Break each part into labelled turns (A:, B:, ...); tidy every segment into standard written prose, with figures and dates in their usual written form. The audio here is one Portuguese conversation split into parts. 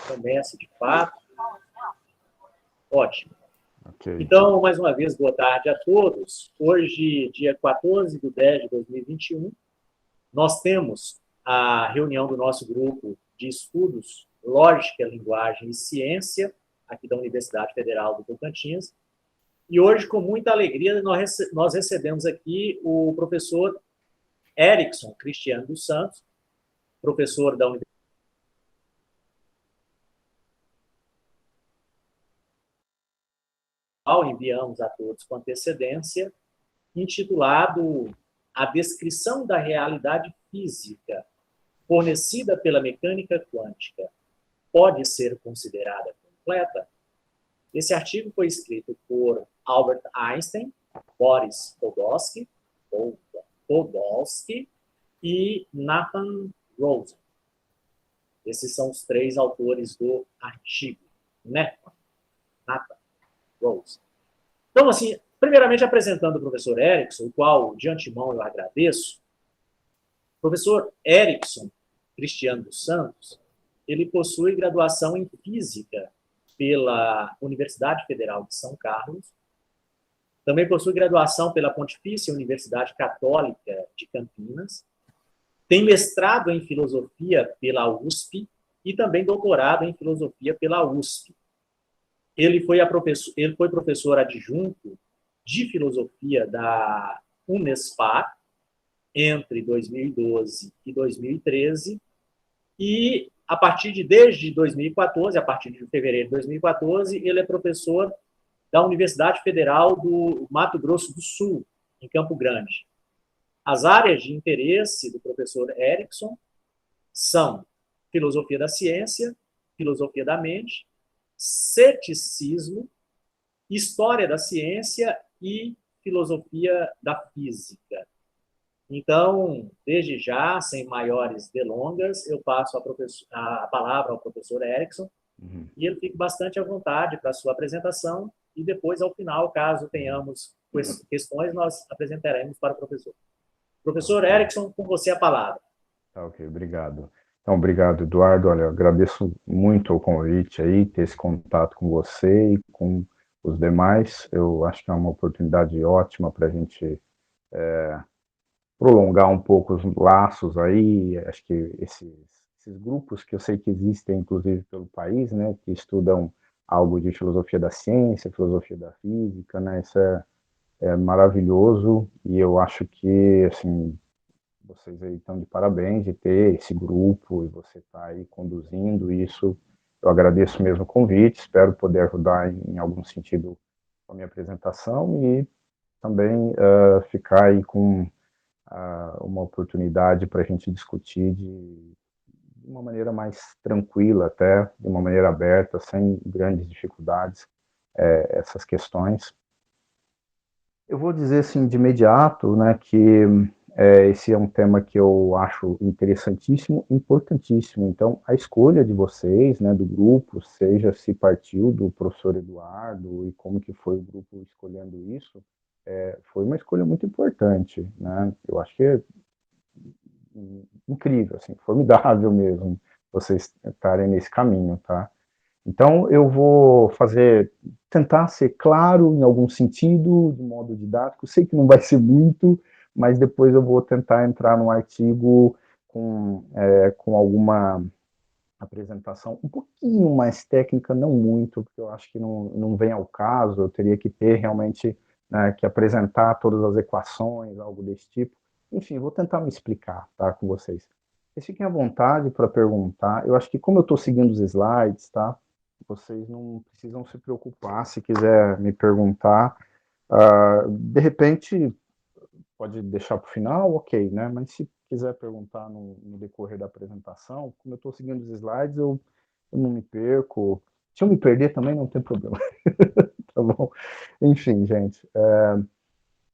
A: comece de fato. Ótimo.
B: Okay.
A: Então, mais uma vez, boa tarde a todos. Hoje, dia 14/10/2021, nós temos a reunião do nosso grupo de estudos Lógica, Linguagem e Ciência, aqui da Universidade Federal do Tocantins. E hoje, com muita alegria, nós recebemos aqui o professor Erickson Cristiano dos Santos, professor da Universidade. Enviamos a todos com antecedência, intitulado A Descrição da Realidade Física fornecida pela mecânica quântica pode ser considerada completa? Esse artigo foi escrito por Albert Einstein, Boris Podolsky e Nathan Rosen. Esses são os três autores do artigo. Nathan Rosen. Então, assim, primeiramente apresentando o professor Erickson, o qual, de antemão, eu agradeço. O professor Erickson Cristiano dos Santos, ele possui graduação em Física pela Universidade Federal de São Carlos, também possui graduação pela Pontifícia Universidade Católica de Campinas, tem mestrado em Filosofia pela USP e também doutorado em Filosofia pela USP. Ele foi professor adjunto de Filosofia da Unespar entre 2012 e 2013, e desde 2014, a partir de fevereiro de 2014, ele é professor da Universidade Federal do Mato Grosso do Sul, em Campo Grande. As áreas de interesse do professor Erickson são filosofia da ciência, filosofia da mente, ceticismo, história da ciência e filosofia da física. Então, desde já, sem maiores delongas, eu passo a palavra ao professor Erickson, e ele fica bastante à vontade para a sua apresentação, e depois, ao final, caso tenhamos questões, nós apresentaremos para o professor. Professor Erickson, com você a palavra.
B: Tá, ok, obrigado. Então, obrigado, Eduardo. Olha, eu agradeço muito o convite aí, ter esse contato com você e com os demais. Eu acho que é uma oportunidade ótima para a gente prolongar um pouco os laços aí. Acho que esses grupos que eu sei que existem, inclusive pelo país, né, que estudam algo de filosofia da ciência, filosofia da física, né, isso é maravilhoso, e eu acho que, assim, vocês aí estão de parabéns de ter esse grupo, e você está aí conduzindo isso. Eu agradeço mesmo o convite, espero poder ajudar em algum sentido com a minha apresentação, e também ficar aí com uma oportunidade para a gente discutir de uma maneira mais tranquila, até de uma maneira aberta, sem grandes dificuldades, essas questões. Eu vou dizer assim de imediato, né, que esse é um tema que eu acho interessantíssimo, importantíssimo. Então, a escolha de vocês, né, do grupo, seja se partiu do professor Eduardo e como que foi o grupo escolhendo isso, foi uma escolha muito importante, né? Eu acho que é incrível, assim, formidável mesmo, vocês estarem nesse caminho, tá? Então, eu vou tentar ser claro em algum sentido, de modo didático, sei que não vai ser muito, mas depois eu vou tentar entrar no artigo com alguma apresentação um pouquinho mais técnica, não muito, porque eu acho que não vem ao caso, eu teria que ter realmente, né, que apresentar todas as equações, algo desse tipo. Enfim, vou tentar me explicar, tá, com vocês. Vocês fiquem à vontade para perguntar. Eu acho que como eu estou seguindo os slides, tá, vocês não precisam se preocupar se quiser me perguntar. De repente, pode deixar para o final, ok, né? Mas se quiser perguntar no decorrer da apresentação, como eu estou seguindo os slides, eu não me perco. Se eu me perder também, não tem problema. Tá bom? Enfim, gente,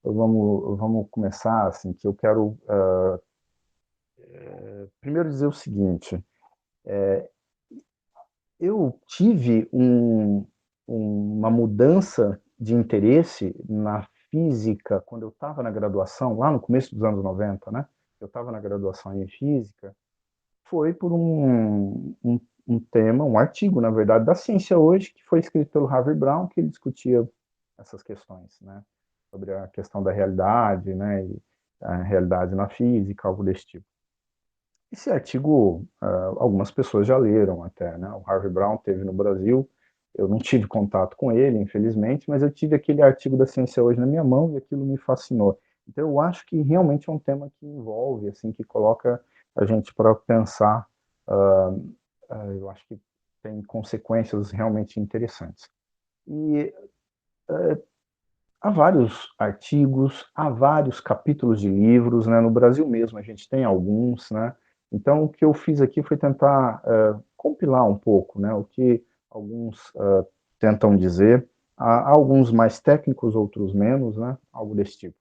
B: vamos começar, assim, que eu quero primeiro dizer o seguinte, eu tive uma mudança de interesse na física quando eu estava na graduação, lá no começo dos anos 90, né? Eu estava na graduação em física, foi por um um tema, um artigo, na verdade, da ciência hoje, que foi escrito pelo Harvey Brown, que ele discutia essas questões, né, sobre a questão da realidade, né, e a realidade na física, algo desse tipo. Esse artigo, algumas pessoas já leram até, né, o Harvey Brown teve no Brasil, eu não tive contato com ele, infelizmente, mas eu tive aquele artigo da ciência hoje na minha mão e aquilo me fascinou. Então eu acho que realmente é um tema que envolve, assim, que coloca a gente para pensar, eu acho que tem consequências realmente interessantes. E há vários artigos, há vários capítulos de livros, né, no Brasil mesmo a gente tem alguns, né, então o que eu fiz aqui foi tentar compilar um pouco, né, o que alguns tentam dizer, há alguns mais técnicos, outros menos, né, algo desse tipo.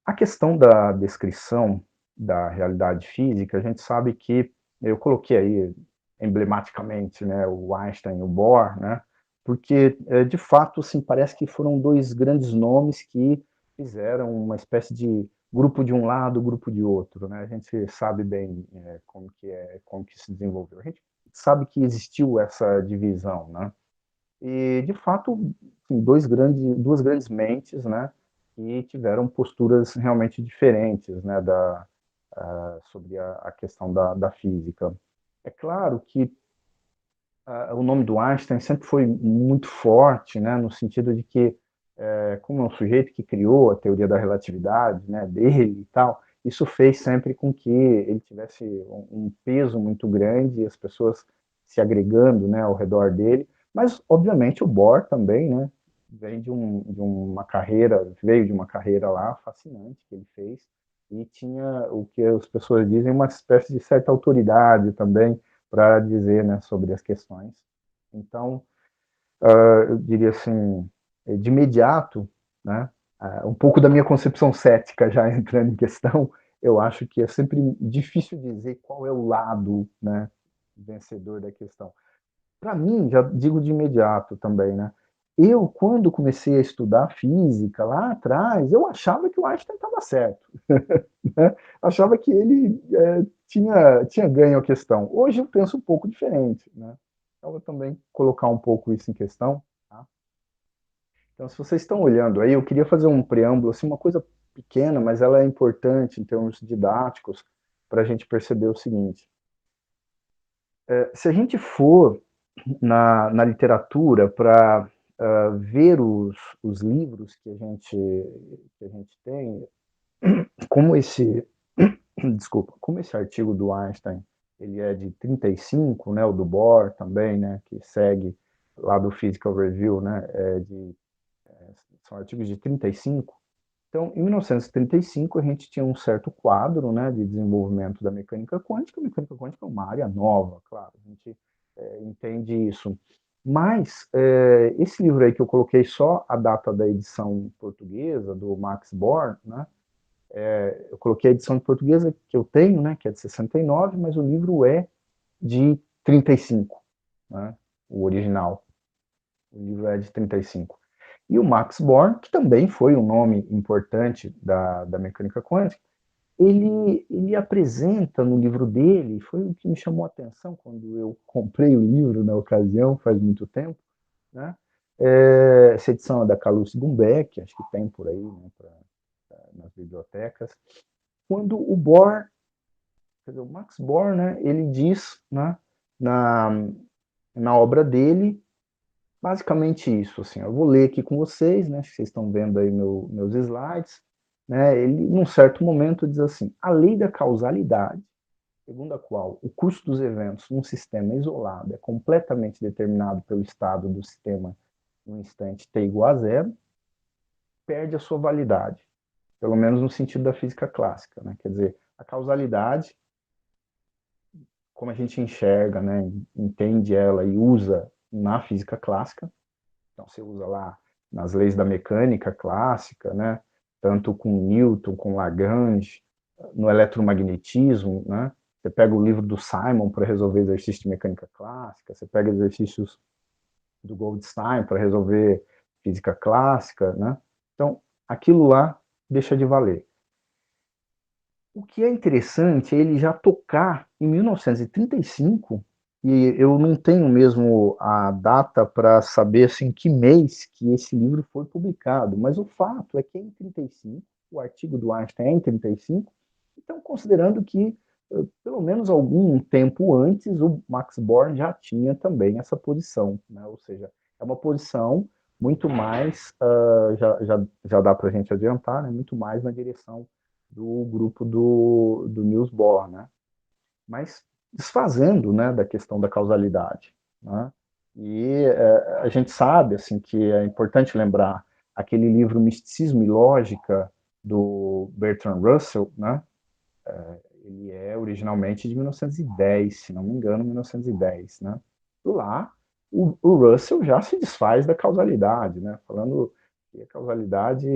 B: A questão da descrição da realidade física, a gente sabe que, eu coloquei aí emblematicamente, né, o Einstein e o Bohr, né, porque, de fato, assim, parece que foram dois grandes nomes que fizeram uma espécie de grupo de um lado, grupo de outro, né, a gente sabe bem como que se desenvolveu. A gente sabe que existiu essa divisão, né, e, de fato, assim, duas grandes mentes, né, que tiveram posturas realmente diferentes, né, sobre a questão da física. É claro que o nome do Einstein sempre foi muito forte, né, no sentido de que, como é um sujeito que criou a teoria da relatividade, né, dele e tal, isso fez sempre com que ele tivesse um peso muito grande, e as pessoas se agregando, né, ao redor dele, mas, obviamente, o Bohr também, né, veio de uma carreira lá fascinante que ele fez, e tinha o que as pessoas dizem, uma espécie de certa autoridade também, para dizer, né, sobre as questões. Então, eu diria assim, de imediato, né, um pouco da minha concepção cética já entrando em questão, eu acho que é sempre difícil dizer qual é o lado, né, vencedor da questão. Para mim, já digo de imediato também, né, eu, quando comecei a estudar física lá atrás, eu achava que o Einstein estava certo. Né? Achava que ele tinha ganho a questão. Hoje eu penso um pouco diferente. Né? Então, eu vou também colocar um pouco isso em questão. Tá? Então, se vocês estão olhando aí, eu queria fazer um preâmbulo, assim, uma coisa pequena, mas ela é importante em termos didáticos, para a gente perceber o seguinte. Se a gente for na literatura para ver os livros que a gente tem, como esse, desculpa, como esse artigo do Einstein, ele é de 35, né, o do Bohr também, né, que segue lá do Physical Review, né, são artigos de 35. Então, em 1935, a gente tinha um certo quadro, né, de desenvolvimento da mecânica quântica. A mecânica quântica é uma área nova, claro, a gente entende isso. Mas, esse livro aí que eu coloquei só a data da edição portuguesa, do Max Born, né, eu coloquei a edição portuguesa que eu tenho, né, que é de 69, mas o livro é de 35, né, o original. O livro é de 35. E o Max Born, que também foi um nome importante da mecânica quântica, ele apresenta no livro dele, foi o que me chamou a atenção quando eu comprei o livro na ocasião, faz muito tempo, né? Essa edição é da Calouste Gumbeck, acho que tem por aí, né, nas bibliotecas, quando o Bohr, quer dizer, o Max Born, né, ele diz, né, na, na obra dele, basicamente isso, assim, eu vou ler aqui com vocês, né, vocês estão vendo aí meus slides, né, ele, num certo momento, diz assim, a lei da causalidade, segundo a qual o curso dos eventos num sistema isolado é completamente determinado pelo estado do sistema no instante t igual a zero, perde a sua validade, pelo menos no sentido da física clássica, né, quer dizer, a causalidade, como a gente enxerga, né, entende ela e usa na física clássica, então você usa lá nas leis da mecânica clássica, né, tanto com Newton, com Lagrange, no eletromagnetismo, né, você pega o livro do Simon para resolver exercícios de mecânica clássica, você pega exercícios do Goldstein para resolver física clássica, né, então aquilo lá deixa de valer. O que é interessante é ele já tocar em 1935, e eu não tenho mesmo a data para saber assim, que mês que esse livro foi publicado, mas o fato é que é em 35, o artigo do Einstein é em 35, então considerando que pelo menos algum tempo antes o Max Born já tinha também essa posição, né? Ou seja, é uma posição muito mais, já dá para a gente adiantar, né? Muito mais na direção do grupo do Niels Bohr, né? Mas desfazendo, né, da questão da causalidade, né? E a gente sabe assim que é importante lembrar aquele livro Misticismo e Lógica do Bertrand Russell, né? Ele é originalmente de 1910, se não me engano, 1910, né? E lá o Russell já se desfaz da causalidade, né? Falando que a causalidade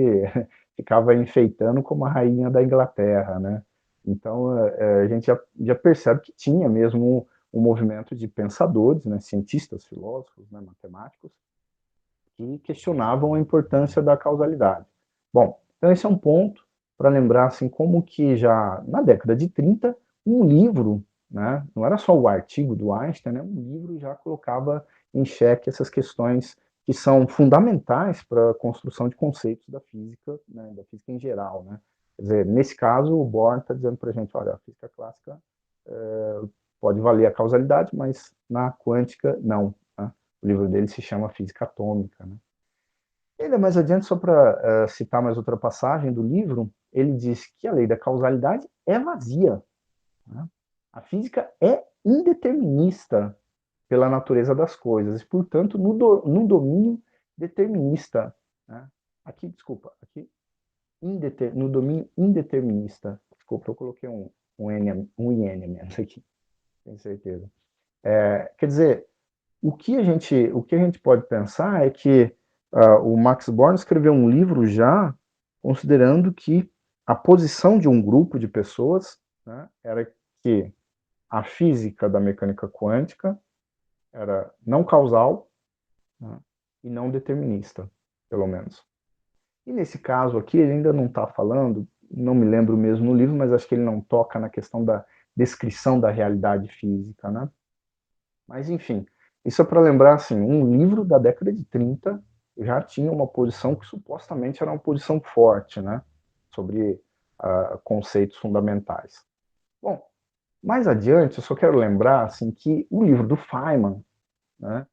B: ficava enfeitando como a rainha da Inglaterra, né? Então a gente já percebe que tinha mesmo um movimento de pensadores, né? Cientistas, filósofos, né? Matemáticos, que questionavam a importância da causalidade. Bom, então esse é um ponto para lembrar assim como que já na década de 30 um livro, né, não era só o artigo do Einstein, né, um livro já colocava em xeque essas questões que são fundamentais para a construção de conceitos da física, né, da física em geral, né. Quer dizer, nesse caso o Bohr está dizendo para a gente, olha, a física clássica pode valer a causalidade, mas na quântica não. Né? O livro dele se chama Física Atômica, né. Ainda mais adiante, só para citar mais outra passagem do livro, ele diz que a lei da causalidade é vazia. Né? A física é indeterminista pela natureza das coisas, e, portanto, no domínio determinista. Né? Aqui, desculpa, aqui, no domínio indeterminista. Desculpa, eu coloquei um IN menos aqui, tenho certeza. Quer dizer, o que a gente pode pensar é que o Max Born escreveu um livro já considerando que a posição de um grupo de pessoas, né, era que a física da mecânica quântica era não causal, né, e não determinista, pelo menos. E nesse caso aqui, ele ainda não está falando, não me lembro mesmo no livro, mas acho que ele não toca na questão da descrição da realidade física, né? Mas, enfim, isso é para lembrar, assim, um livro da década de 30 já tinha uma posição que supostamente era uma posição forte, né, sobre conceitos fundamentais. Bom, mais adiante, eu só quero lembrar, assim, que o livro do Feynman, né,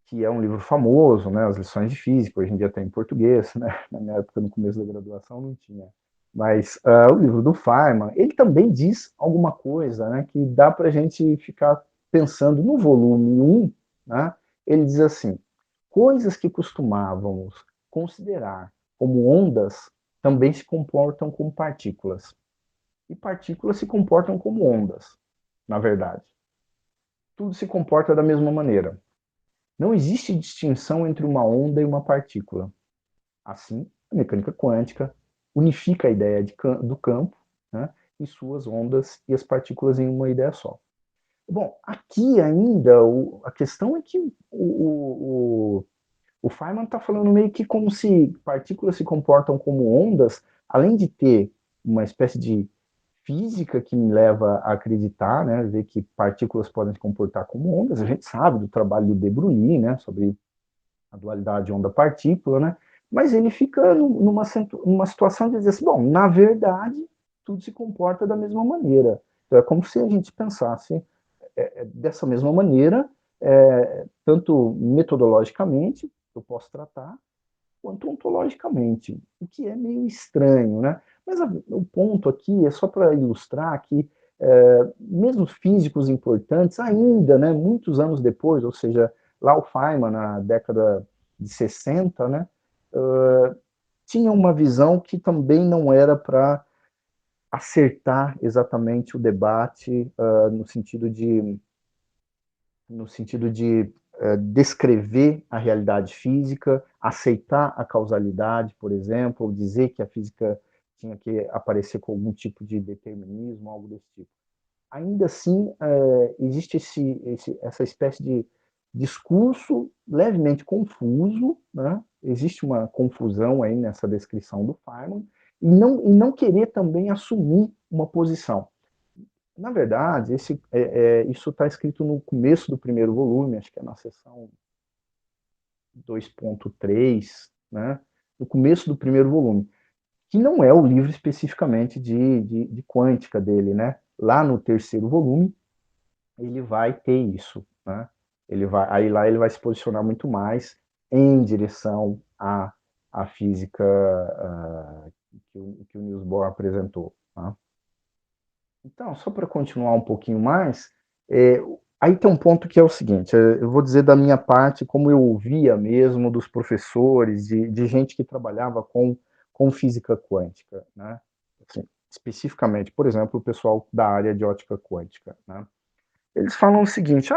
B: que é um livro famoso, né, as lições de física, hoje em dia tem em português, né, na minha época, no começo da graduação, não tinha. Mas o livro do Feynman, ele também diz alguma coisa, né, que dá para a gente ficar pensando no volume 1, né, ele diz assim, coisas que costumávamos considerar como ondas também se comportam como partículas. E partículas se comportam como ondas, na verdade. Tudo se comporta da mesma maneira. Não existe distinção entre uma onda e uma partícula. Assim, a mecânica quântica unifica a ideia do campo, né, e suas ondas e as partículas em uma ideia só. Bom, aqui ainda a questão é que o Feynman está falando meio que como se partículas se comportam como ondas, além de ter uma espécie de física que me leva a acreditar, né, ver que partículas podem se comportar como ondas. A gente sabe do trabalho do De Broglie, né, sobre a dualidade onda-partícula, né? Mas ele fica numa situação de dizer assim, bom, na verdade, tudo se comporta da mesma maneira. Então, é como se a gente pensasse dessa mesma maneira, tanto metodologicamente, eu posso tratar, quanto ontologicamente, o que é meio estranho, né? Mas o ponto aqui é só para ilustrar que mesmo físicos importantes, ainda, né, muitos anos depois, ou seja, lá o Feynman, na década de 60, né, tinha uma visão que também não era para acertar exatamente o debate no sentido de descrever a realidade física, aceitar a causalidade, por exemplo, ou dizer que a física tinha que aparecer com algum tipo de determinismo, algo desse tipo. Ainda assim, existe essa espécie de discurso levemente confuso, né? Existe uma confusão aí nessa descrição do Feynman, e não querer também assumir uma posição. Na verdade, isso está escrito no começo do primeiro volume, acho que é na seção 2.3, né? No começo do primeiro volume, que não é o livro especificamente de quântica dele, né? Lá no terceiro volume, ele vai ter isso, né? Aí lá ele vai se posicionar muito mais em direção à física que o Niels Bohr apresentou. Tá? Então, só para continuar um pouquinho mais, aí tem um ponto que é o seguinte, eu vou dizer da minha parte como eu ouvia mesmo dos professores, de gente que trabalhava com física quântica, né? Assim, especificamente, por exemplo, o pessoal da área de ótica quântica, né? Eles falam o seguinte,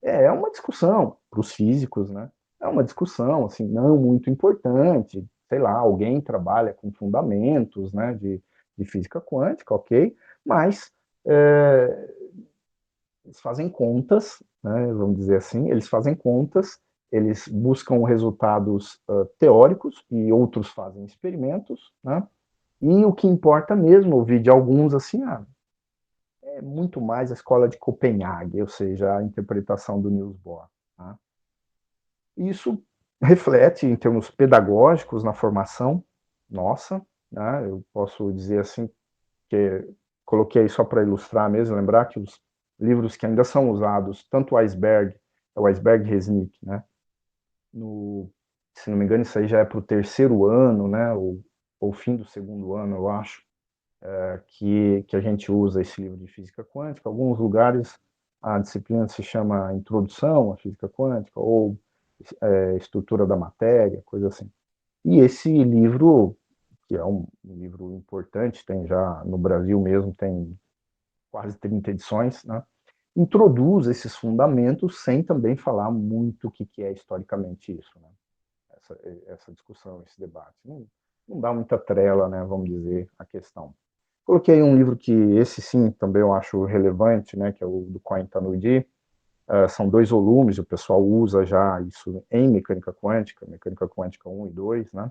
B: é uma discussão para os físicos, né? É uma discussão, assim, não muito importante, sei lá, alguém trabalha com fundamentos, né, de física quântica, ok, mas eles fazem contas, né, vamos dizer assim, eles fazem contas, eles buscam resultados teóricos e outros fazem experimentos, né, e o que importa mesmo, ouvir de alguns assim, é muito mais a escola de Copenhague, ou seja, a interpretação do Niels Bohr. Tá? Isso reflete em termos pedagógicos na formação nossa, né? Eu posso dizer assim que coloquei só para ilustrar mesmo, lembrar que os livros que ainda são usados, tanto o Iceberg Resnick, né? Se não me engano, isso aí já é para o terceiro ano, né? Ou fim do segundo ano, eu acho, que a gente usa esse livro de física quântica. Em alguns lugares a disciplina se chama Introdução à Física Quântica, ou Estrutura da Matéria, coisa assim. E esse livro, que é um livro importante, tem já no Brasil mesmo, tem quase 30 edições, né? Introduz esses fundamentos sem também falar muito o que é historicamente isso, né? Essa discussão, esse debate. Não dá muita trela, né, vamos dizer, a questão. Coloquei um livro que esse sim também eu acho relevante, né, que é o do Cohen-Tanudi. São 2 volumes, o pessoal usa já isso em mecânica quântica 1 e 2, né?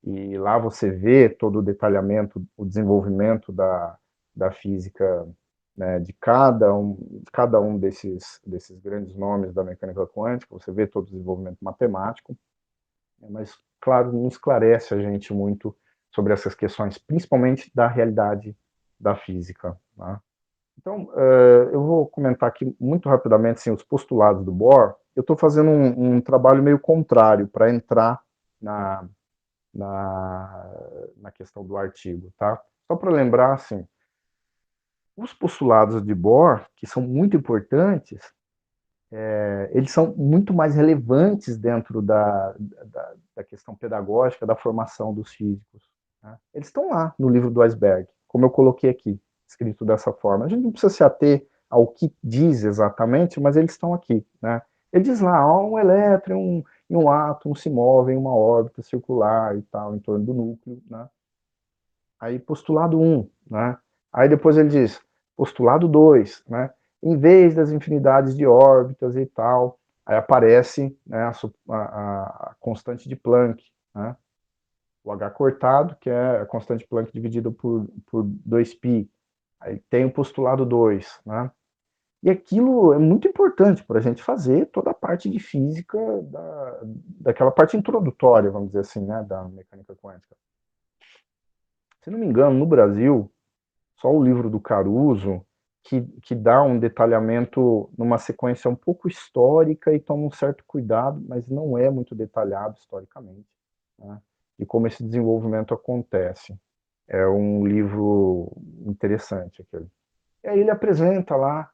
B: E lá você vê todo o detalhamento, o desenvolvimento da física, né, de cada um desses grandes nomes da mecânica quântica, você vê todo o desenvolvimento matemático, mas, claro, não esclarece a gente muito sobre essas questões, principalmente da realidade da física. Né? Então, eu vou comentar aqui muito rapidamente assim, os postulados do Bohr. Eu estou fazendo um trabalho meio contrário para entrar na, na questão do artigo. Tá? Só para lembrar, assim, os postulados de Bohr, que são muito importantes, eles são muito mais relevantes dentro da questão pedagógica, da formação dos físicos. Né? Eles estão lá no livro do Iceberg, como eu coloquei aqui, escrito dessa forma. A gente não precisa se ater ao que diz exatamente, mas eles estão aqui. Né? Ele diz lá, um elétron e um átomo se movem em uma órbita circular e tal, em torno do núcleo. Né? Aí postulado 1, né? Aí depois ele diz, postulado 2, né? Em vez das infinidades de órbitas e tal, aí aparece, né, a constante de Planck, né? O H cortado, que é a constante de Planck dividida por 2π. Aí tem o postulado 2, né? E aquilo é muito importante para a gente fazer toda a parte de física, daquela parte introdutória, vamos dizer assim, né, da mecânica quântica. Se não me engano, no Brasil, só o livro do Caruso, que dá um detalhamento numa sequência um pouco histórica e toma um certo cuidado, mas não é muito detalhado historicamente, né, de como esse desenvolvimento acontece. É um livro interessante aquele. E aí ele apresenta lá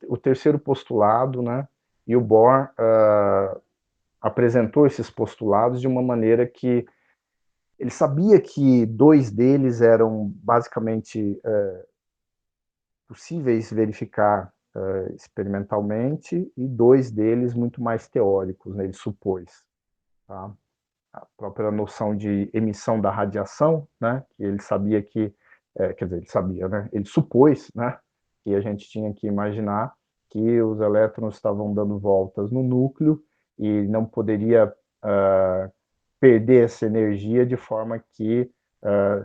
B: o terceiro postulado, né, e o Bohr apresentou esses postulados de uma maneira que ele sabia que 2 deles eram basicamente possíveis verificar experimentalmente e 2 deles muito mais teóricos, né, ele supôs. Tá? A própria noção de emissão da radiação, né, que ele sabia que, quer dizer, ele sabia, né, ele supôs, né, que a gente tinha que imaginar que os elétrons estavam dando voltas no núcleo e não poderia perder essa energia de forma que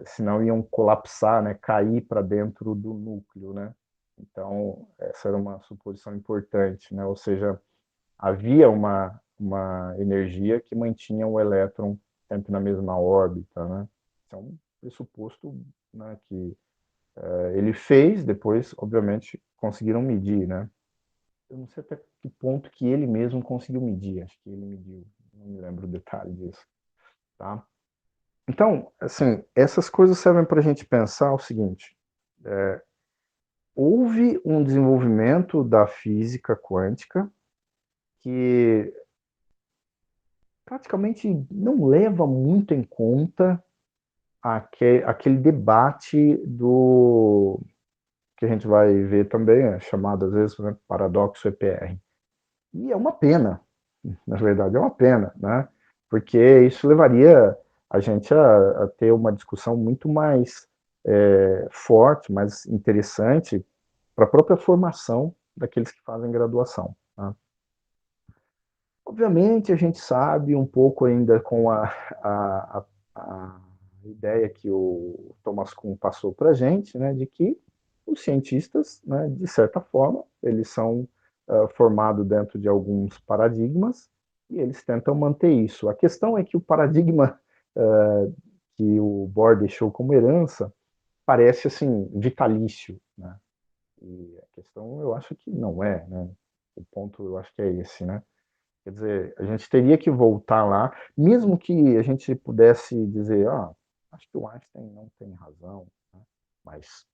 B: senão iam colapsar, né, cair para dentro do núcleo, né? Então, essa era uma suposição importante, né? Ou seja, havia uma energia que mantinha o elétron sempre na mesma órbita, né? Isso é um pressuposto, né, que ele fez, depois, obviamente, conseguiram medir, né? Eu não sei até que ponto que ele mesmo conseguiu medir, acho que ele mediu, não me lembro o detalhe disso, tá? Então, assim, essas coisas servem para a gente pensar o seguinte, houve um desenvolvimento da física quântica que praticamente não leva muito em conta aquele debate do que a gente vai ver também, chamado às vezes, né, paradoxo EPR. E é uma pena, na verdade é uma pena, né? Porque isso levaria a gente a ter uma discussão muito mais forte, mais interessante para a própria formação daqueles que fazem graduação. Tá? Obviamente a gente sabe um pouco ainda com a ideia que o Thomas Kuhn passou para a gente, né, de que os cientistas, né, de certa forma, eles são formados dentro de alguns paradigmas e eles tentam manter isso. A questão é que o paradigma que o Bohr deixou como herança parece assim vitalício, né? E a questão eu acho que não é, né? O ponto eu acho que é esse, né? Quer dizer, a gente teria que voltar lá, mesmo que a gente pudesse dizer, acho que o Einstein não tem razão, né? Mas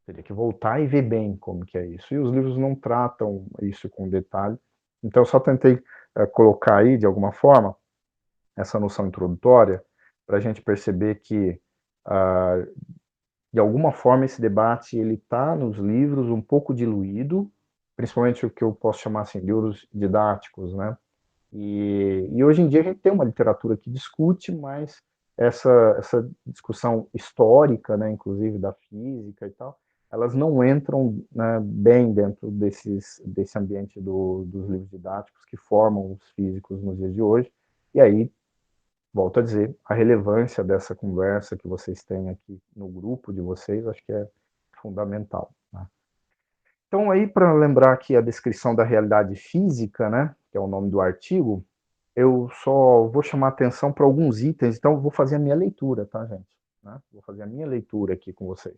B: teria que voltar e ver bem como que é isso. E os livros não tratam isso com detalhe. Então, eu só tentei colocar aí, de alguma forma, essa noção introdutória, para a gente perceber que, de alguma forma, esse debate ele está nos livros um pouco diluído, principalmente o que eu posso chamar assim, livros didáticos, né? E hoje em dia a gente tem uma literatura que discute, mas essa discussão histórica, né, inclusive da física e tal, elas não entram, né, bem dentro desse ambiente dos livros didáticos que formam os físicos nos dias de hoje. E aí, volto a dizer, a relevância dessa conversa que vocês têm aqui no grupo de vocês, acho que é fundamental. Né? Então, aí, para lembrar aqui a descrição da realidade física, né, que é o nome do artigo, eu só vou chamar atenção para alguns itens, então eu vou fazer a minha leitura, tá, gente? Né? Vou fazer a minha leitura aqui com vocês.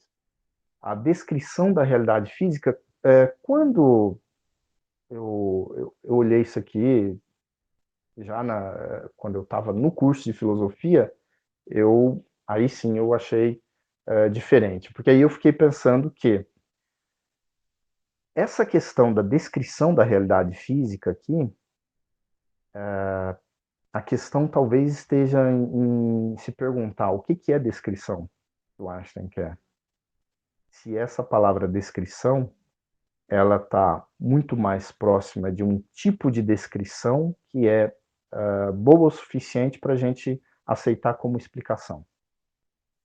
B: A descrição da realidade física, quando eu olhei isso aqui, quando eu estava no curso de filosofia, aí sim eu achei diferente, porque aí eu fiquei pensando que essa questão da descrição da realidade física aqui, a questão talvez esteja em se perguntar o que é descrição, que o Einstein quer. Se essa palavra descrição, ela está muito mais próxima de um tipo de descrição que é boa o suficiente para a gente aceitar como explicação.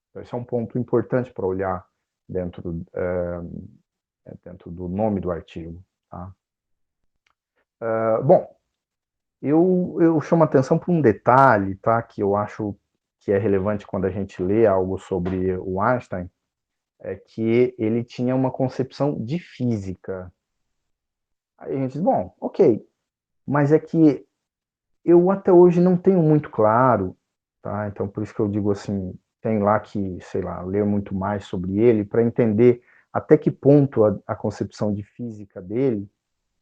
B: Então, esse é um ponto importante para olhar dentro, dentro do nome do artigo. Tá? Bom, eu chamo a atenção para um detalhe, tá, que eu acho que é relevante quando a gente lê algo sobre o Einstein, é que ele tinha uma concepção de física. Aí a gente diz, bom, ok, mas é que eu até hoje não tenho muito claro, tá? Então por isso que eu digo assim, tem lá que, sei lá, ler muito mais sobre ele para entender até que ponto a concepção de física dele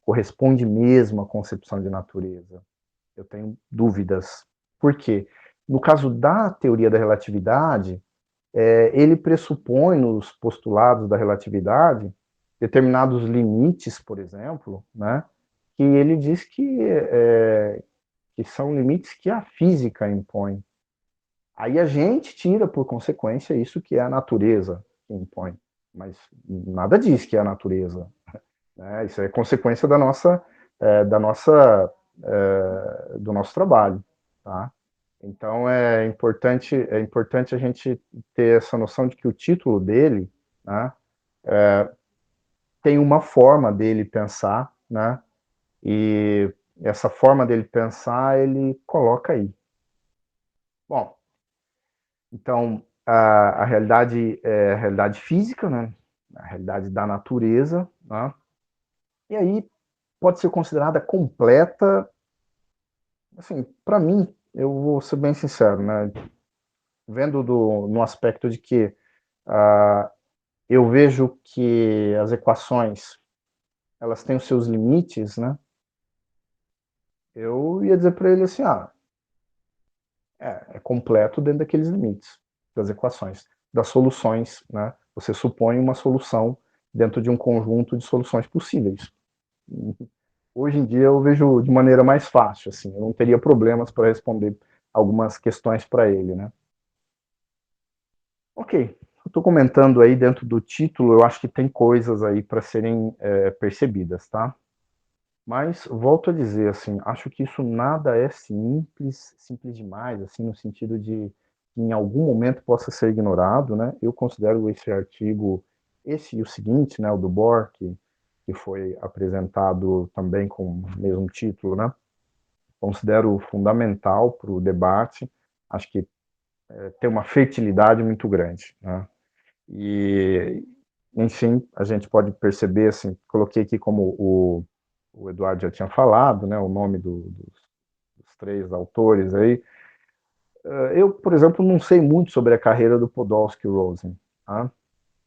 B: corresponde mesmo à concepção de natureza. Eu tenho dúvidas. Por quê? No caso da teoria da relatividade, ele pressupõe nos postulados da relatividade determinados limites, por exemplo, né, que ele diz que são limites que a física impõe. Aí a gente tira, por consequência, isso que é a natureza que impõe. Mas nada diz que é a natureza. Né? Isso é consequência do nosso trabalho. Tá? Então é importante a gente ter essa noção de que o título dele, né, tem uma forma dele pensar, né, e essa forma dele pensar ele coloca aí. Bom, então a realidade é a realidade física, né? A realidade da natureza, né? E aí pode ser considerada completa. Assim, para mim, eu vou ser bem sincero, né? Vendo no aspecto de que uh, eu vejo que as equações elas têm os seus limites, né? Eu ia dizer para ele assim, é completo dentro daqueles limites das equações, das soluções, né? Você supõe uma solução dentro de um conjunto de soluções possíveis. Hoje em dia eu vejo de maneira mais fácil, assim, eu não teria problemas para responder algumas questões para ele, né? Ok, eu estou comentando aí dentro do título, eu acho que tem coisas aí para serem percebidas, tá? Mas volto a dizer, assim, acho que isso nada é simples demais, assim, no sentido de que em algum momento possa ser ignorado, né? Eu considero esse artigo, esse e o seguinte, né, o do Bohr, que foi apresentado também com o mesmo título, né? Considero fundamental para o debate, acho que tem uma fertilidade muito grande, né? E, enfim, a gente pode perceber, assim, coloquei aqui como o Eduardo já tinha falado, né, o nome dos três autores aí. Eu, por exemplo, não sei muito sobre a carreira do Podolsky Rosen, tá?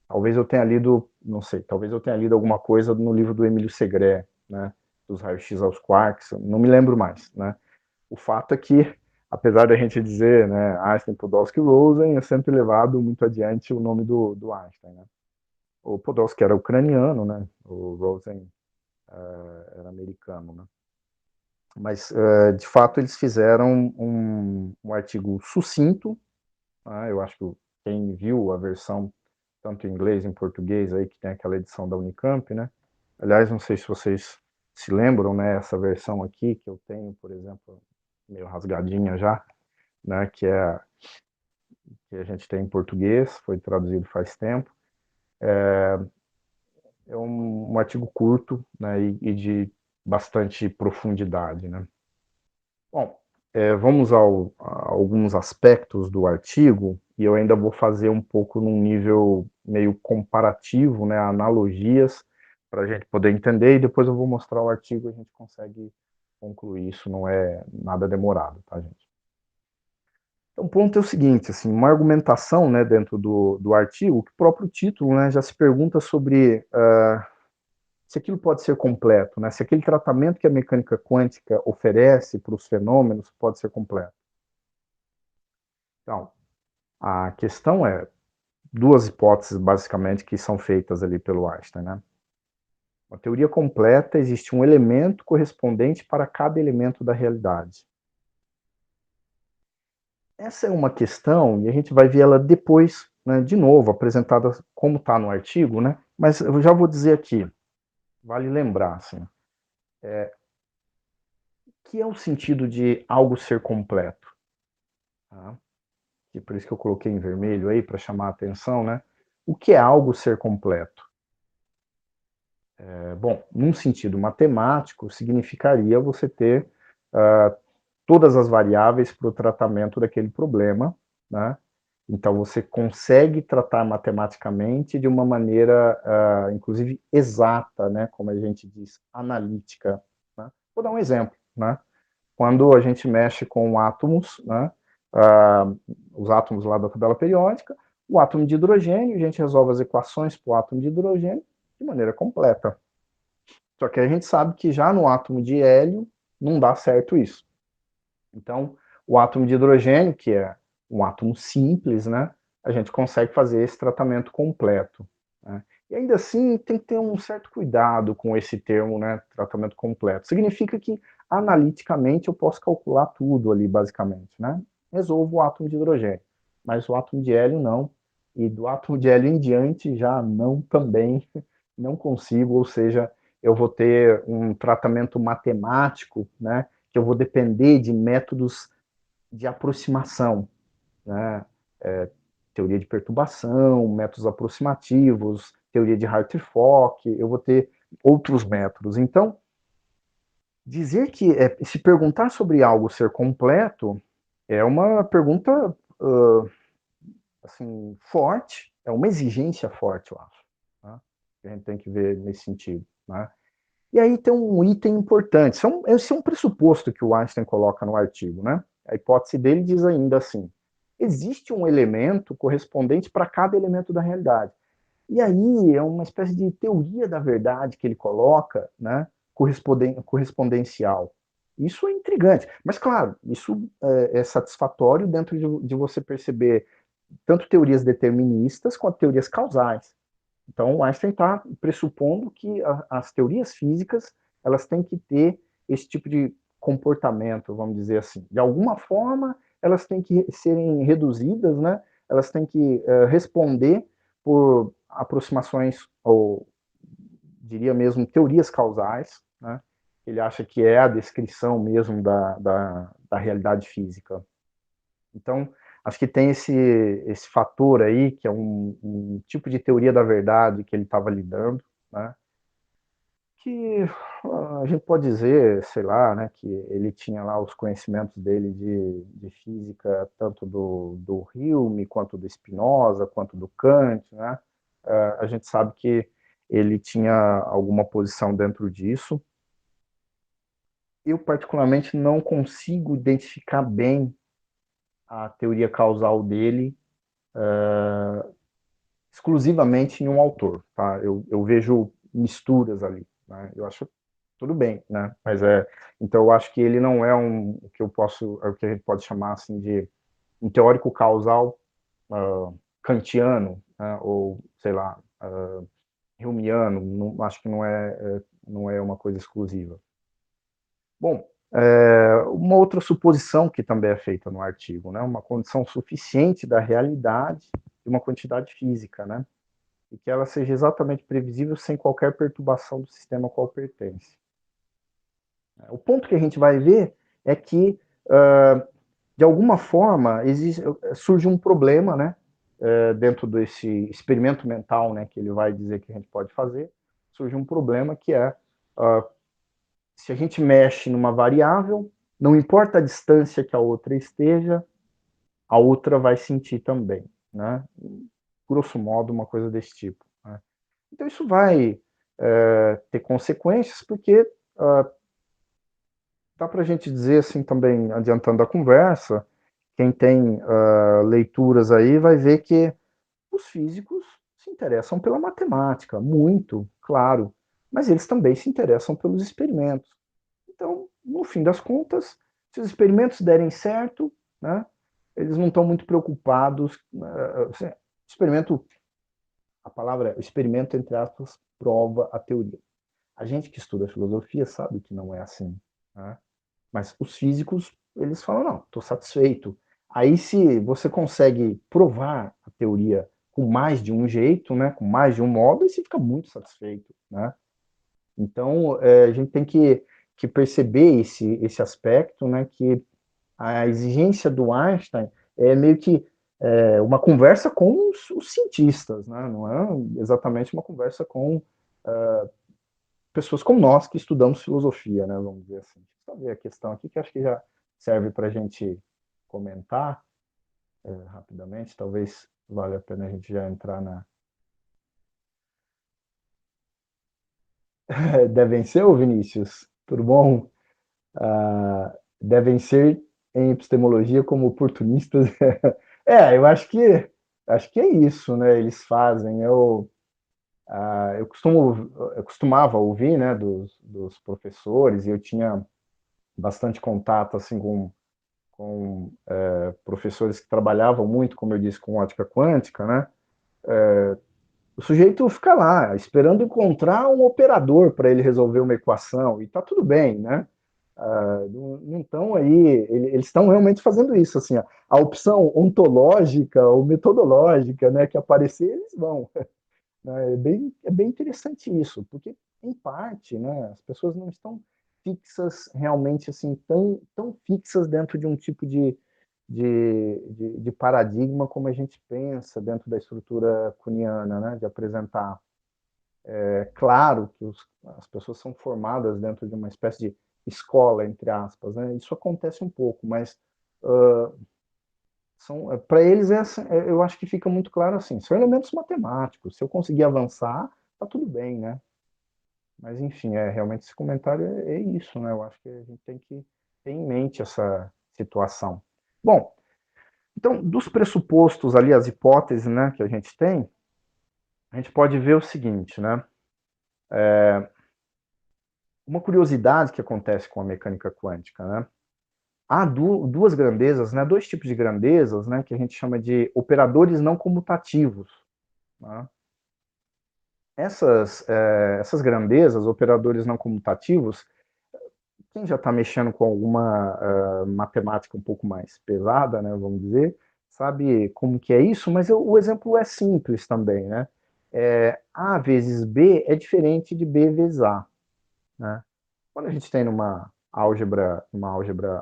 B: Talvez eu tenha lido, não sei, talvez eu tenha lido alguma coisa no livro do Emílio Segré, né, dos raios-x aos quarks, não me lembro mais, né. O fato é que, apesar da gente dizer, né, Einstein, Podolsky, Rosen, é sempre levado muito adiante o nome do Einstein, né. O Podolsky era ucraniano, né, o Rosen era americano, né. Mas, de fato, eles fizeram um artigo sucinto, né, eu acho que quem viu a versão, tanto em inglês e em português, aí, que tem aquela edição da Unicamp, né, aliás, não sei se vocês se lembram, né, essa versão aqui, que eu tenho, por exemplo, meio rasgadinha já, né, que a gente tem em português, foi traduzido faz tempo. É um artigo curto, né, e de bastante profundidade, né. Bom, vamos a alguns aspectos do artigo, e eu ainda vou fazer um pouco num nível meio comparativo, né, analogias, para a gente poder entender, e depois eu vou mostrar o artigo e a gente consegue concluir. Isso não é nada demorado, tá, gente? Então, o ponto é o seguinte, assim, uma argumentação, né, dentro do artigo, que o próprio título, né, já se pergunta sobre se aquilo pode ser completo, né, se aquele tratamento que a mecânica quântica oferece para os fenômenos pode ser completo. Então, a questão é duas hipóteses, basicamente, que são feitas ali pelo Einstein, né. Uma teoria completa, existe um elemento correspondente para cada elemento da realidade. Essa é uma questão, e a gente vai ver ela depois, né, de novo, apresentada como está no artigo, né, mas eu já vou dizer aqui, vale lembrar, assim, que é o sentido de algo ser completo, tá? E por isso que eu coloquei em vermelho aí, para chamar a atenção, né? O que é algo ser completo? Bom, num sentido matemático, significaria você ter todas as variáveis para o tratamento daquele problema, né? Então você consegue tratar matematicamente de uma maneira, inclusive exata, né? Como a gente diz, analítica. Né? Vou dar um exemplo, né? Quando a gente mexe com átomos, né? Os átomos lá da tabela periódica, o átomo de hidrogênio, a gente resolve as equações para o átomo de hidrogênio de maneira completa. Só que a gente sabe que já no átomo de hélio não dá certo isso. Então, o átomo de hidrogênio, que é um átomo simples, né, a gente consegue fazer esse tratamento completo. Né? E ainda assim, tem que ter um certo cuidado com esse termo, né, tratamento completo. Significa que, analiticamente, eu posso calcular tudo ali, basicamente. Né? Resolvo o átomo de hidrogênio, mas o átomo de hélio não. E do átomo de hélio em diante, já não também, não consigo, ou seja, eu vou ter um tratamento matemático, né, que eu vou depender de métodos de aproximação, né? Teoria de perturbação, métodos aproximativos, teoria de Hartree-Fock, eu vou ter outros métodos. Então, dizer que, se perguntar sobre algo ser completo, é uma pergunta, assim, forte, é uma exigência forte, eu acho, tá? Que a gente tem que ver nesse sentido, né? E aí tem um item importante, esse é um pressuposto que o Einstein coloca no artigo, né? A hipótese dele diz ainda assim, existe um elemento correspondente para cada elemento da realidade. E aí é uma espécie de teoria da verdade que ele coloca, né, correspondencial. Isso é intrigante, mas claro, isso é satisfatório dentro de você perceber tanto teorias deterministas quanto teorias causais. Então, o Einstein está pressupondo que as teorias físicas elas têm que ter esse tipo de comportamento, vamos dizer assim. De alguma forma, elas têm que serem reduzidas, né? Elas têm que responder por aproximações, ou diria mesmo, teorias causais, né? Ele acha que é a descrição mesmo da realidade física. Então, acho que tem esse fator aí, que é um tipo de teoria da verdade que ele estava lidando, né? Que a gente pode dizer, sei lá, né, que ele tinha lá os conhecimentos dele de física, tanto do Hume, quanto do Spinoza, quanto do Kant, né? A gente sabe que ele tinha alguma posição dentro disso. Eu, particularmente, não consigo identificar bem a teoria causal dele exclusivamente em um autor, tá? Eu vejo misturas ali, né? Eu acho tudo bem, né? Mas então eu acho que ele não é o que o que a gente pode chamar assim de um teórico causal kantiano, né? Ou sei lá, Humeano. Não, acho que não é uma coisa exclusiva. Bom, uma outra suposição que também é feita no artigo, né? Uma condição suficiente da realidade de uma quantidade física, né? E que ela seja exatamente previsível sem qualquer perturbação do sistema ao qual pertence. O ponto que a gente vai ver é que, de alguma forma, surge um problema, né, dentro desse experimento mental, né, que ele vai dizer que a gente pode fazer, surge um problema que é, se a gente mexe numa variável, não importa a distância que a outra esteja, a outra vai sentir também, né? Grosso modo, uma coisa desse tipo, né? Então isso vai ter consequências, porque dá para a gente dizer assim também, adiantando a conversa, quem tem leituras aí vai ver que os físicos se interessam pela matemática, muito, claro, mas eles também se interessam pelos experimentos. Então, no fim das contas, se os experimentos derem certo, né, eles não estão muito preocupados. Experimento, a palavra é, experimento, entre aspas, prova a teoria. A gente que estuda filosofia sabe que não é assim, né? Mas os físicos, eles falam, não, estou satisfeito. Aí, se você consegue provar a teoria com mais de um jeito, né, com mais de um modo, aí você fica muito satisfeito, né? Então, a gente tem que perceber esse aspecto, né, que a exigência do Einstein é meio que uma conversa com os cientistas, né? Não é exatamente uma conversa com pessoas como nós que estudamos filosofia, né? Vamos dizer assim. Deixa eu só ver a questão aqui, que acho que já serve para a gente comentar rapidamente. Talvez valha a pena a gente já entrar na. Devem ser, ô Vinícius? Tudo bom? Devem ser em epistemologia como oportunistas. Eu acho que é isso, né? Eles fazem. Eu costumava ouvir, né, dos professores, e eu tinha bastante contato assim com professores que trabalhavam muito, como eu disse, com ótica quântica, né? O sujeito fica lá esperando encontrar um operador para ele resolver uma equação, e tá tudo bem, né? Não estão aí, eles estão realmente fazendo isso, assim, a opção ontológica ou metodológica, né, que aparecer, eles vão. É bem interessante isso, porque, em parte, né, as pessoas não estão fixas realmente, assim, tão fixas dentro de um tipo de paradigma como a gente pensa dentro da estrutura kuhniana, né, de apresentar. É claro que as pessoas são formadas dentro de uma espécie de escola, entre aspas, né? Isso acontece um pouco, mas Para eles, eu acho que fica muito claro assim, são elementos matemáticos, se eu conseguir avançar, tá tudo bem, né? Mas, enfim, realmente esse comentário é isso, né? Eu acho que a gente tem que ter em mente essa situação. Bom, então, dos pressupostos ali, as hipóteses, né, que a gente tem, a gente pode ver o seguinte, né? Uma curiosidade que acontece com a mecânica quântica, né? Há duas grandezas, né? Dois tipos de grandezas, né? Que a gente chama de operadores não comutativos. Né? Essas grandezas, operadores não comutativos, quem já está mexendo com alguma matemática um pouco mais pesada, né, vamos dizer, sabe como que é isso, mas o exemplo é simples também, né? A vezes B é diferente de B vezes A, né? Quando a gente tem uma álgebra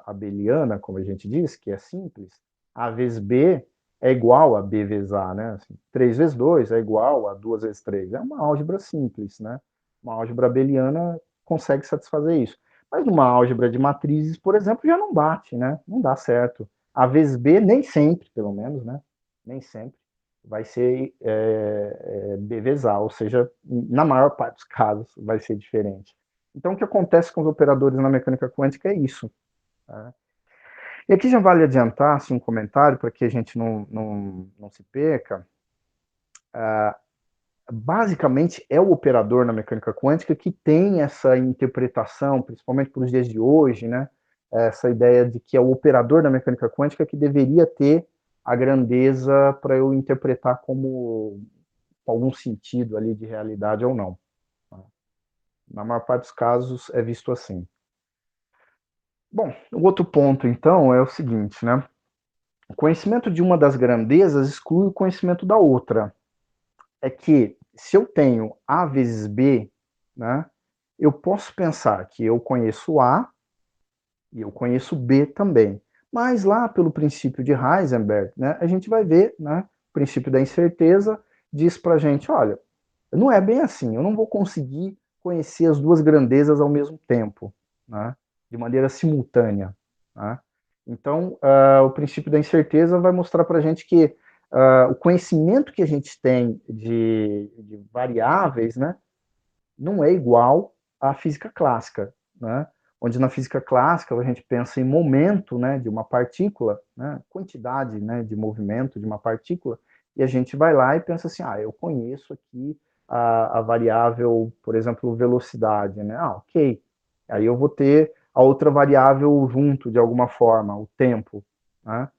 B: abeliana, como a gente diz, que é simples, A vezes B é igual a B vezes A, né? Assim, 3 vezes 2 é igual a 2 vezes 3. É uma álgebra simples, né? Uma álgebra abeliana consegue satisfazer isso. Mas numa álgebra de matrizes, por exemplo, já não bate, né? Não dá certo. A vezes B, nem sempre, pelo menos, né? Nem sempre vai ser B vezes A, ou seja, na maior parte dos casos vai ser diferente. Então, o que acontece com os operadores na mecânica quântica é isso. Tá? E aqui já vale adiantar assim, um comentário para que a gente não se perca. Basicamente, é o operador na mecânica quântica que tem essa interpretação, principalmente para os dias de hoje, né? Essa ideia de que é o operador da mecânica quântica que deveria ter a grandeza para eu interpretar como algum sentido ali de realidade ou não. Na maior parte dos casos é visto assim. Bom, o outro ponto, então, é o seguinte, né? O conhecimento de uma das grandezas exclui o conhecimento da outra. É que, se eu tenho A vezes B, né, eu posso pensar que eu conheço A e eu conheço B também. Mas lá pelo princípio de Heisenberg, né, a gente vai ver, né, o princípio da incerteza diz para a gente, olha, não é bem assim, eu não vou conseguir conhecer as duas grandezas ao mesmo tempo, né, de maneira simultânea. Né? Então, o princípio da incerteza vai mostrar para a gente que o conhecimento que a gente tem de variáveis, né, não é igual à física clássica, né? Onde na física clássica a gente pensa em momento, né, de uma partícula, né, quantidade, né, de movimento de uma partícula, e a gente vai lá e pensa assim, eu conheço aqui a variável, por exemplo, velocidade, né? Ok. Aí eu vou ter a outra variável junto de alguma forma, o tempo, né?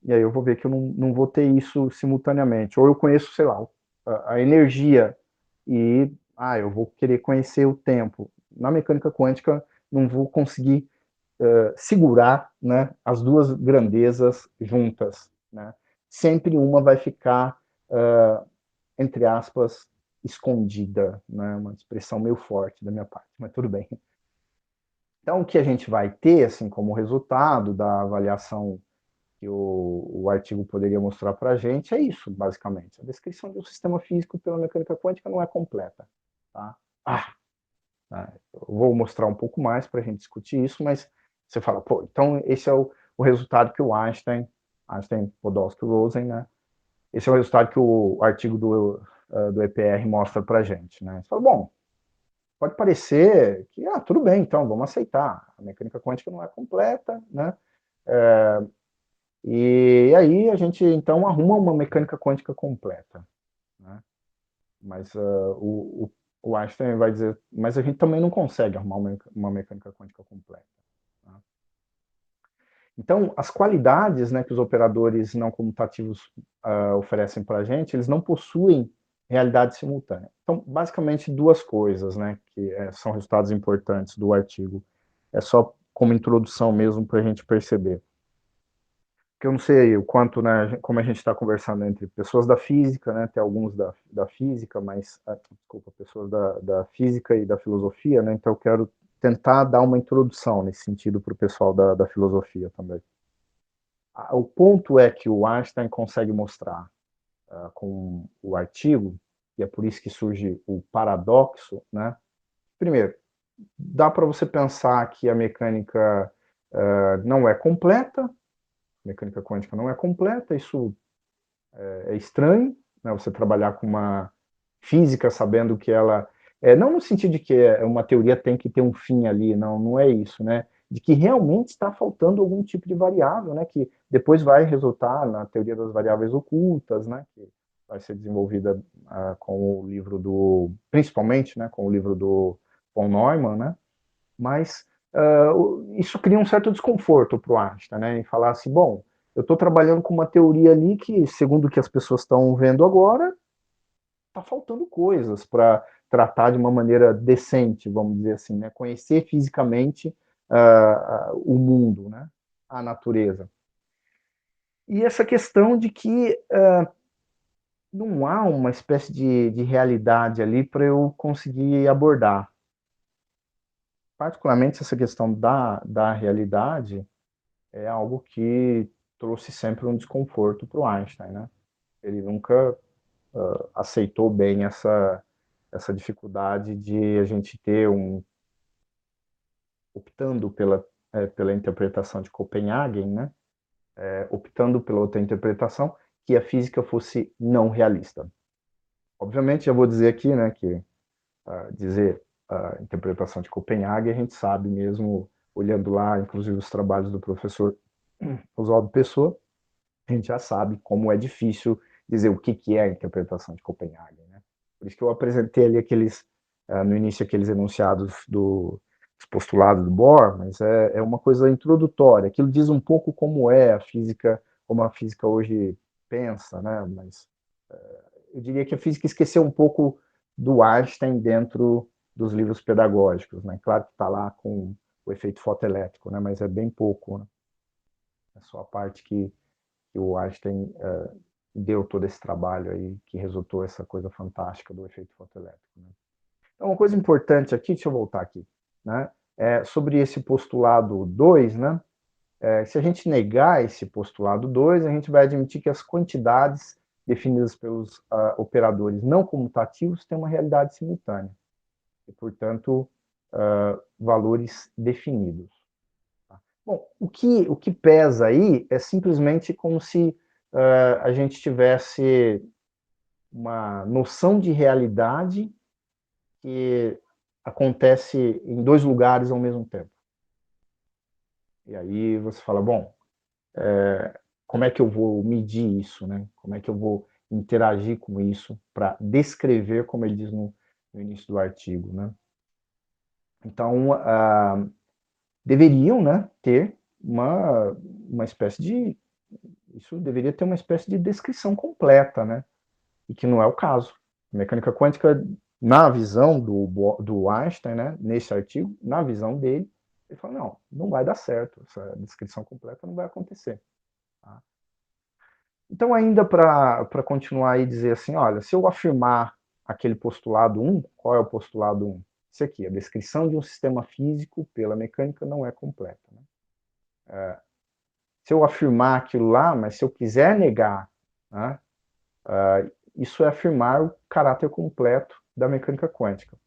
B: E aí eu vou ver que eu não vou ter isso simultaneamente. Ou eu conheço, sei lá, a energia e eu vou querer conhecer o tempo. Na mecânica quântica, não vou conseguir segurar, né, as duas grandezas juntas. Né? Sempre uma vai ficar, entre aspas, escondida. Né? Uma expressão meio forte da minha parte, mas tudo bem. Então, o que a gente vai ter, assim, como resultado da avaliação que o artigo poderia mostrar para a gente é isso, basicamente. A descrição de um sistema físico pela mecânica quântica não é completa. Tá? Eu vou mostrar um pouco mais para a gente discutir isso, mas você fala, pô, então esse é o resultado que o Einstein, Podolsky, Rosen, né? Esse é o resultado que o artigo do EPR mostra para a gente. Né? Você fala, bom, pode parecer que, tudo bem, então, vamos aceitar. A mecânica quântica não é completa, né? E aí a gente, então, arruma uma mecânica quântica completa. Né? Mas o Einstein vai dizer, mas a gente também não consegue arrumar uma mecânica quântica completa. Né? Então, as qualidades, né, que os operadores não comutativos oferecem para a gente, eles não possuem realidade simultânea. Então, basicamente, duas coisas, né, que são resultados importantes do artigo. É só como introdução mesmo para a gente perceber. Que eu não sei o quanto, né, como a gente está conversando entre pessoas da física, né, tem alguns da física, mas, desculpa, pessoas da física e da filosofia, né, então eu quero tentar dar uma introdução nesse sentido para o pessoal da filosofia também. O ponto é que o Einstein consegue mostrar com o artigo, e é por isso que surge o paradoxo, né, primeiro, dá para você pensar que a mecânica não é completa, mecânica quântica não é completa, isso é estranho, né, você trabalhar com uma física sabendo que ela... não no sentido de que uma teoria tem que ter um fim ali, não, não é isso, né? De que realmente está faltando algum tipo de variável, né? Que depois vai resultar na teoria das variáveis ocultas, né? Que vai ser desenvolvida com o livro principalmente, né? Com o livro do von Neumann, né? Mas isso cria um certo desconforto para o Einstein, né? Em falar assim, bom, eu estou trabalhando com uma teoria ali que, segundo o que as pessoas estão vendo agora, está faltando coisas para tratar de uma maneira decente, vamos dizer assim, né? Conhecer fisicamente o mundo, né? A natureza. E essa questão de que não há uma espécie de realidade ali para eu conseguir abordar. Particularmente essa questão da realidade é algo que trouxe sempre um desconforto para o Einstein, né? Ele nunca aceitou bem essa dificuldade de a gente ter optando pela interpretação de Copenhagen, né? Optando pela outra interpretação, que a física fosse não realista. Obviamente, já vou dizer aqui, né, que dizer a interpretação de Copenhague, a gente sabe mesmo, olhando lá, inclusive os trabalhos do professor Oswaldo Pessoa, a gente já sabe como é difícil dizer o que é a interpretação de Copenhague, né? Por isso que eu apresentei ali no início, aqueles enunciados dos postulados do Bohr, mas é uma coisa introdutória. Aquilo diz um pouco como é a física, como a física hoje pensa, né? Mas eu diria que a física esqueceu um pouco do Einstein dentro dos livros pedagógicos, né? Claro que está lá com o efeito fotoelétrico, né? Mas é bem pouco, né? É só a parte que o Einstein deu todo esse trabalho aí, que resultou essa coisa fantástica do efeito fotoelétrico, né? Então, uma coisa importante aqui, deixa eu voltar aqui, né? Sobre esse postulado 2, né? Se a gente negar esse postulado 2, a gente vai admitir que as quantidades definidas pelos operadores não comutativos têm uma realidade simultânea, e, portanto, valores definidos. Tá? Bom, o que pesa aí é simplesmente como se a gente tivesse uma noção de realidade que acontece em dois lugares ao mesmo tempo. E aí você fala, bom, como é que eu vou medir isso, né? Como é que eu vou interagir com isso para descrever, como ele diz no início do artigo, né? Então, deveriam, né, ter uma espécie de... Isso deveria ter uma espécie de descrição completa, né? E que não é o caso. A mecânica quântica, na visão do Einstein, né, nesse artigo, na visão dele, ele fala, não vai dar certo, essa descrição completa não vai acontecer. Tá? Então, ainda para continuar e dizer assim, olha, se eu afirmar aquele postulado 1, qual é o postulado 1? Esse aqui, a descrição de um sistema físico pela mecânica não é completa. Né? Se eu afirmar aquilo lá, mas se eu quiser negar, né, isso é afirmar o caráter completo da mecânica quântica.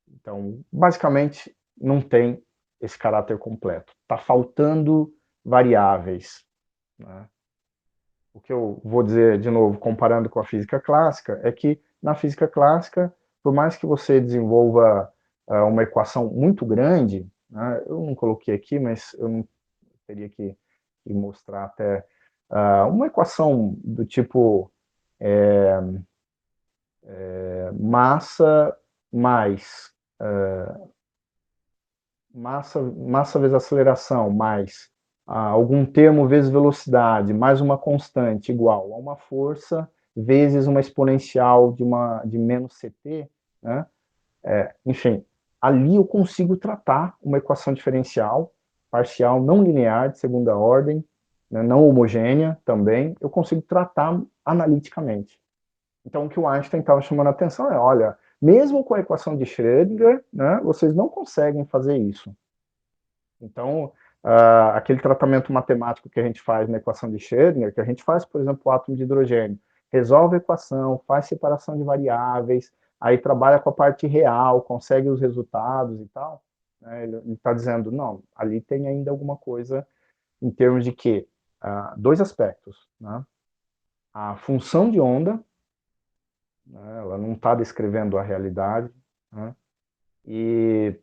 B: Então, basicamente, não tem esse caráter completo. Está faltando variáveis. Né? O que eu vou dizer, de novo, comparando com a física clássica, é que na física clássica, por mais que você desenvolva uma equação muito grande, né, eu não coloquei aqui, mas eu não teria que mostrar até uma equação do tipo massa mais massa vezes aceleração mais algum termo vezes velocidade mais uma constante igual a uma força vezes uma exponencial de menos ct, né? Enfim, ali eu consigo tratar uma equação diferencial parcial não linear de segunda ordem, né, não homogênea também, eu consigo tratar analiticamente. Então, o que o Einstein estava chamando a atenção é, olha, mesmo com a equação de Schrödinger, né, vocês não conseguem fazer isso. Então, aquele tratamento matemático que a gente faz na equação de Schrödinger, que a gente faz, por exemplo, o átomo de hidrogênio, resolve a equação, faz separação de variáveis, aí trabalha com a parte real, consegue os resultados e tal, né, ele está dizendo, não, ali tem ainda alguma coisa em termos de que dois aspectos, né? A função de onda, né? Ela não está descrevendo a realidade, né? E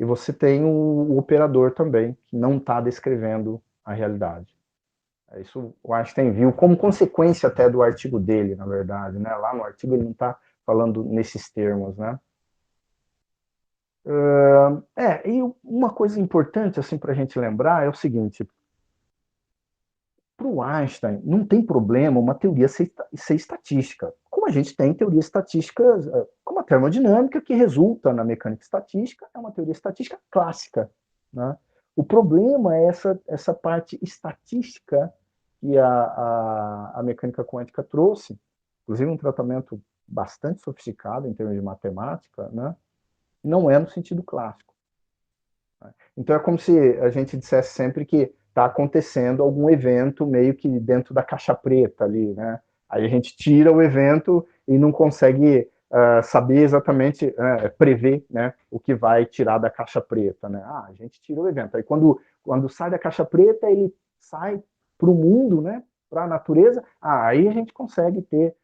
B: você tem o operador também, que não está descrevendo a realidade. Isso o Einstein viu como consequência até do artigo dele, na verdade, né? Lá no artigo ele não está falando nesses termos, né? E uma coisa importante assim para a gente lembrar é o seguinte: para o Einstein não tem problema uma teoria ser estatística, como a gente tem teorias estatísticas, como a termodinâmica, que resulta na mecânica estatística, é uma teoria estatística clássica, né? O problema é essa parte estatística que a mecânica quântica trouxe, inclusive um tratamento bastante sofisticado em termos de matemática, né? Não é no sentido clássico. Então é como se a gente dissesse sempre que está acontecendo algum evento meio que dentro da caixa preta ali, né? Aí a gente tira o evento e não consegue saber exatamente, prever, né, o que vai tirar da caixa preta, né? A gente tira o evento. Aí quando sai da caixa preta, ele sai para o mundo, né, para a natureza, aí a gente consegue ter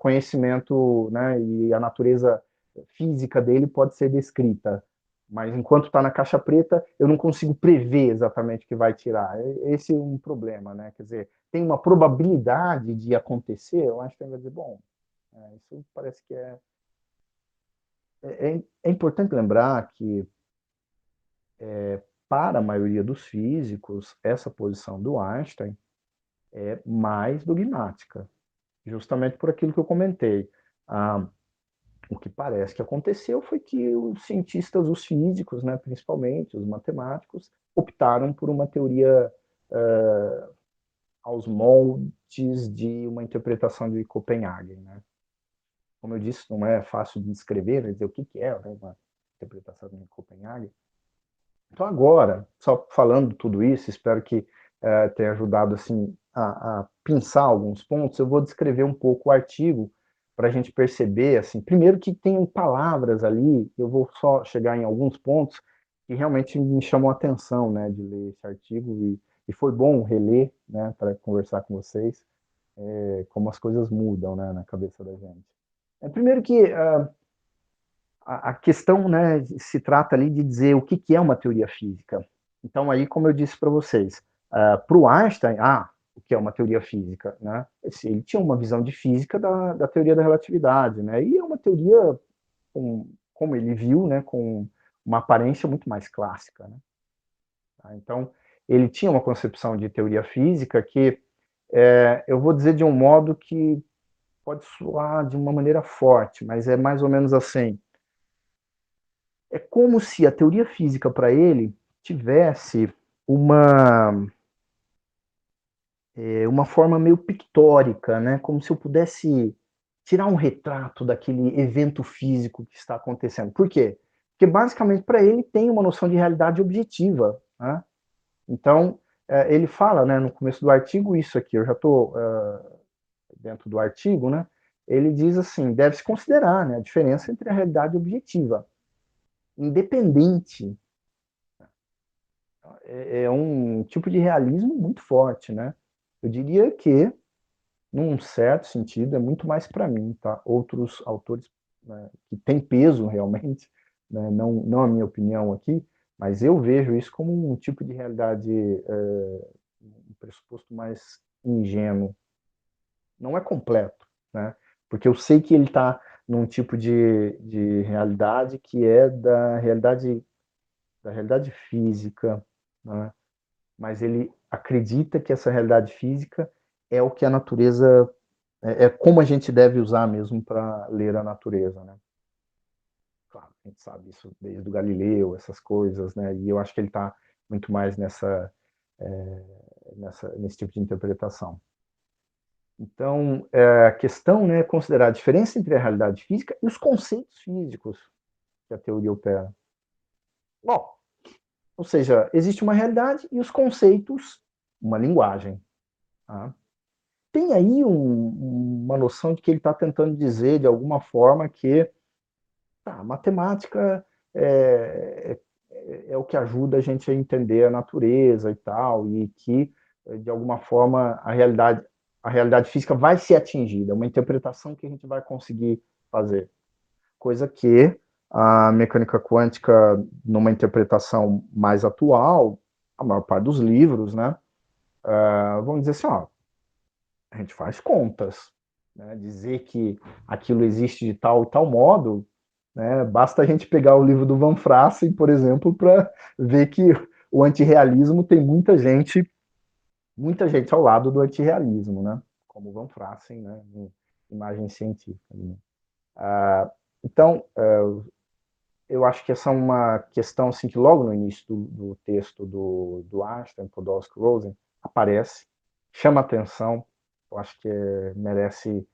B: conhecimento, né, e a natureza física dele pode ser descrita. Mas enquanto está na caixa preta, eu não consigo prever exatamente o que vai tirar. Esse é um problema, né? Quer dizer, tem uma probabilidade de acontecer, eu acho que vai dizer, bom, isso parece que é importante lembrar que, para a maioria dos físicos, essa posição do Einstein é mais dogmática, justamente por aquilo que eu comentei. O que parece que aconteceu foi que os cientistas, os físicos, né, principalmente os matemáticos, optaram por uma teoria aos moldes de uma interpretação de Copenhague, né? Como eu disse, não é fácil de descrever, dizer o que é, né, uma interpretação de Copenhague. Então agora, só falando tudo isso, espero que tenha ajudado assim a pensar alguns pontos. Eu vou descrever um pouco o artigo para a gente perceber, assim, primeiro que tem palavras ali. Eu vou só chegar em alguns pontos que realmente me chamam a atenção, né, de ler esse artigo e foi bom reler, né, para conversar com vocês, como as coisas mudam, né, na cabeça da gente. Primeiro que a questão, né, se trata ali de dizer o que é uma teoria física. Então, aí, como eu disse para vocês, para o Einstein, o que é uma teoria física? Né? Ele tinha uma visão de física da teoria da relatividade, né? E é uma teoria, como ele viu, né, com uma aparência muito mais clássica. Né? Então, ele tinha uma concepção de teoria física que, eu vou dizer de um modo que pode soar de uma maneira forte, mas é mais ou menos assim. É como se a teoria física para ele tivesse uma forma meio pictórica, né? Como se eu pudesse tirar um retrato daquele evento físico que está acontecendo. Por quê? Porque basicamente para ele tem uma noção de realidade objetiva. Né? Então, ele fala, né, no começo do artigo isso aqui, eu já estou dentro do artigo, né? Ele diz assim, deve-se considerar, né, a diferença entre a realidade objetiva independente. É um tipo de realismo muito forte, né? Eu diria que, num certo sentido, é muito mais para mim, tá? Outros autores, né, que têm peso realmente, né? Não a minha opinião aqui, mas eu vejo isso como um tipo de realidade, um pressuposto mais ingênuo. Não é completo, né? Porque eu sei que ele está num tipo de realidade que é da realidade física, né? Mas ele acredita que essa realidade física é o que a natureza, como a gente deve usar mesmo para ler a natureza, né? Claro, a gente sabe isso desde o Galileu, essas coisas, né? E eu acho que ele está muito mais nesse tipo de interpretação. Então, a questão, né, é considerar a diferença entre a realidade física e os conceitos físicos que a teoria opera. Bom, ou seja, existe uma realidade e os conceitos, uma linguagem. Tá? Tem aí uma noção de que ele está tentando dizer, de alguma forma, que a matemática é o que ajuda a gente a entender a natureza e tal, e que, de alguma forma, a realidade física vai ser atingida, é uma interpretação que a gente vai conseguir fazer. Coisa que a mecânica quântica, numa interpretação mais atual, a maior parte dos livros, né, vamos dizer assim, ó, a gente faz contas, né, dizer que aquilo existe de tal e tal modo, né, basta a gente pegar o livro do Van Frassen, por exemplo, para ver que o antirrealismo tem muita gente ao lado do antirrealismo, né, como o Van Frassen, né, em imagem científica. Né. Então, eu acho que essa é uma questão assim, que logo no início do texto do Einstein, Podolsky Rosen, aparece, chama atenção, eu acho que merece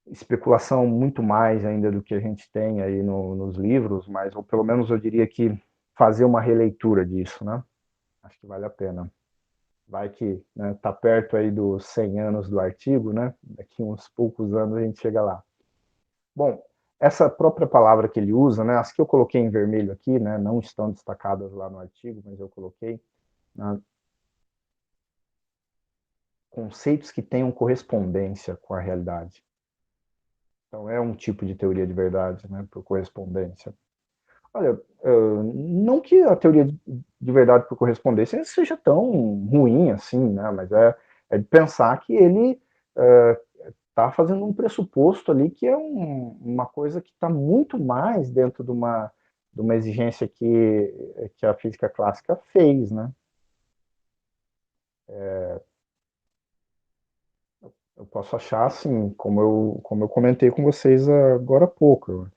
B: especulação muito mais ainda do que a gente tem aí nos livros, mas ou pelo menos eu diria que fazer uma releitura disso, né? Acho que vale a pena. Vai que né, tá perto aí dos 100 anos do artigo, né? Daqui uns poucos anos a gente chega lá. Bom, essa própria palavra que ele usa, né? As que eu coloquei em vermelho aqui, né? Não estão destacadas lá no artigo, mas eu coloquei. Né, conceitos que tenham correspondência com a realidade. Então, é um tipo de teoria de verdade, né? Por correspondência. Olha, não que a teoria de verdade por correspondência seja tão ruim assim, né? Mas é de pensar que ele está fazendo um pressuposto ali que é uma coisa que está muito mais dentro de uma exigência que a física clássica fez, né? Eu posso achar assim, como eu comentei com vocês agora há pouco,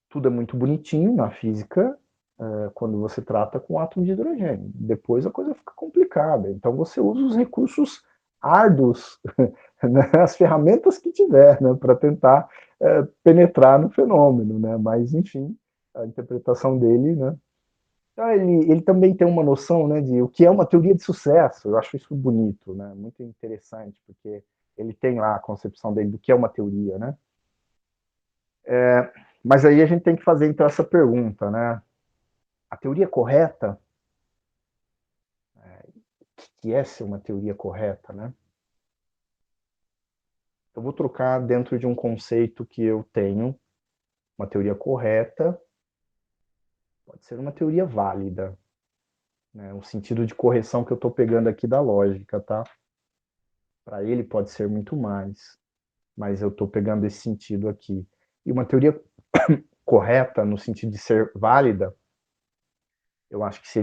B: tudo é muito bonitinho na física quando você trata com átomo de hidrogênio. Depois a coisa fica complicada. Então você usa os recursos árduos, né, as ferramentas que tiver, né, para tentar penetrar no fenômeno, né? Mas enfim, a interpretação dele, né? Ele também tem uma noção, né, de o que é uma teoria de sucesso. Eu acho isso bonito, né? Muito interessante, porque ele tem lá a concepção dele do que é uma teoria, né? Mas aí a gente tem que fazer então essa pergunta, né? A teoria correta, o que é ser uma teoria correta, né? Eu vou trocar dentro de um conceito que eu tenho, uma teoria correta pode ser uma teoria válida, né? Um sentido de correção que eu estou pegando aqui da lógica, tá? Para ele pode ser muito mais, mas eu estou pegando esse sentido aqui. E uma teoria correta, no sentido de ser válida, eu acho que se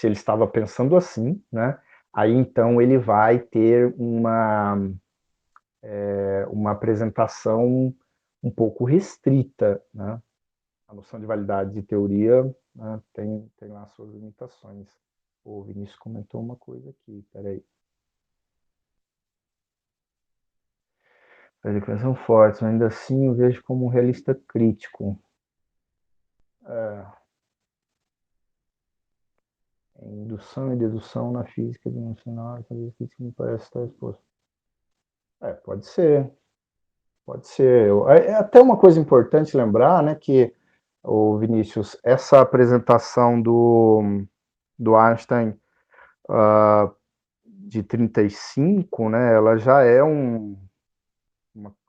B: ele estava pensando assim, né? Aí então ele vai ter uma apresentação um pouco restrita, né? A noção de validade de teoria, né, tem lá suas limitações. O Vinícius comentou uma coisa aqui, peraí. As declarações fortes, mas ainda assim eu vejo como um realista crítico. Indução e dedução na física dimensional, talvez isso me parece estar exposto. Pode ser. Pode ser. É até uma coisa importante lembrar, né, que o Vinícius, essa apresentação do Einstein de 35, né, ela já é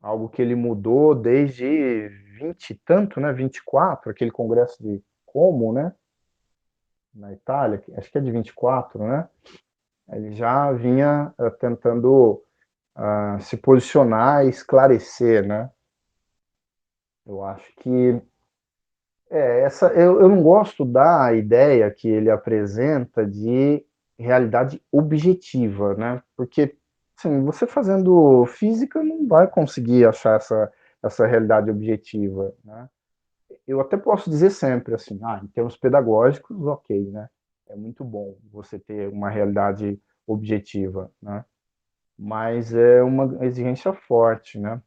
B: algo que ele mudou desde 20 e tanto, né, 24, aquele congresso de Como, né, na Itália, acho que é de 24, né, ele já vinha tentando se posicionar e esclarecer, né. Eu acho que eu não gosto da ideia que ele apresenta de realidade objetiva, né? Porque assim, você fazendo física não vai conseguir achar essa realidade objetiva, né? Eu até posso dizer sempre assim, em termos pedagógicos, ok, né? É muito bom você ter uma realidade objetiva, né? Mas é uma exigência forte, né?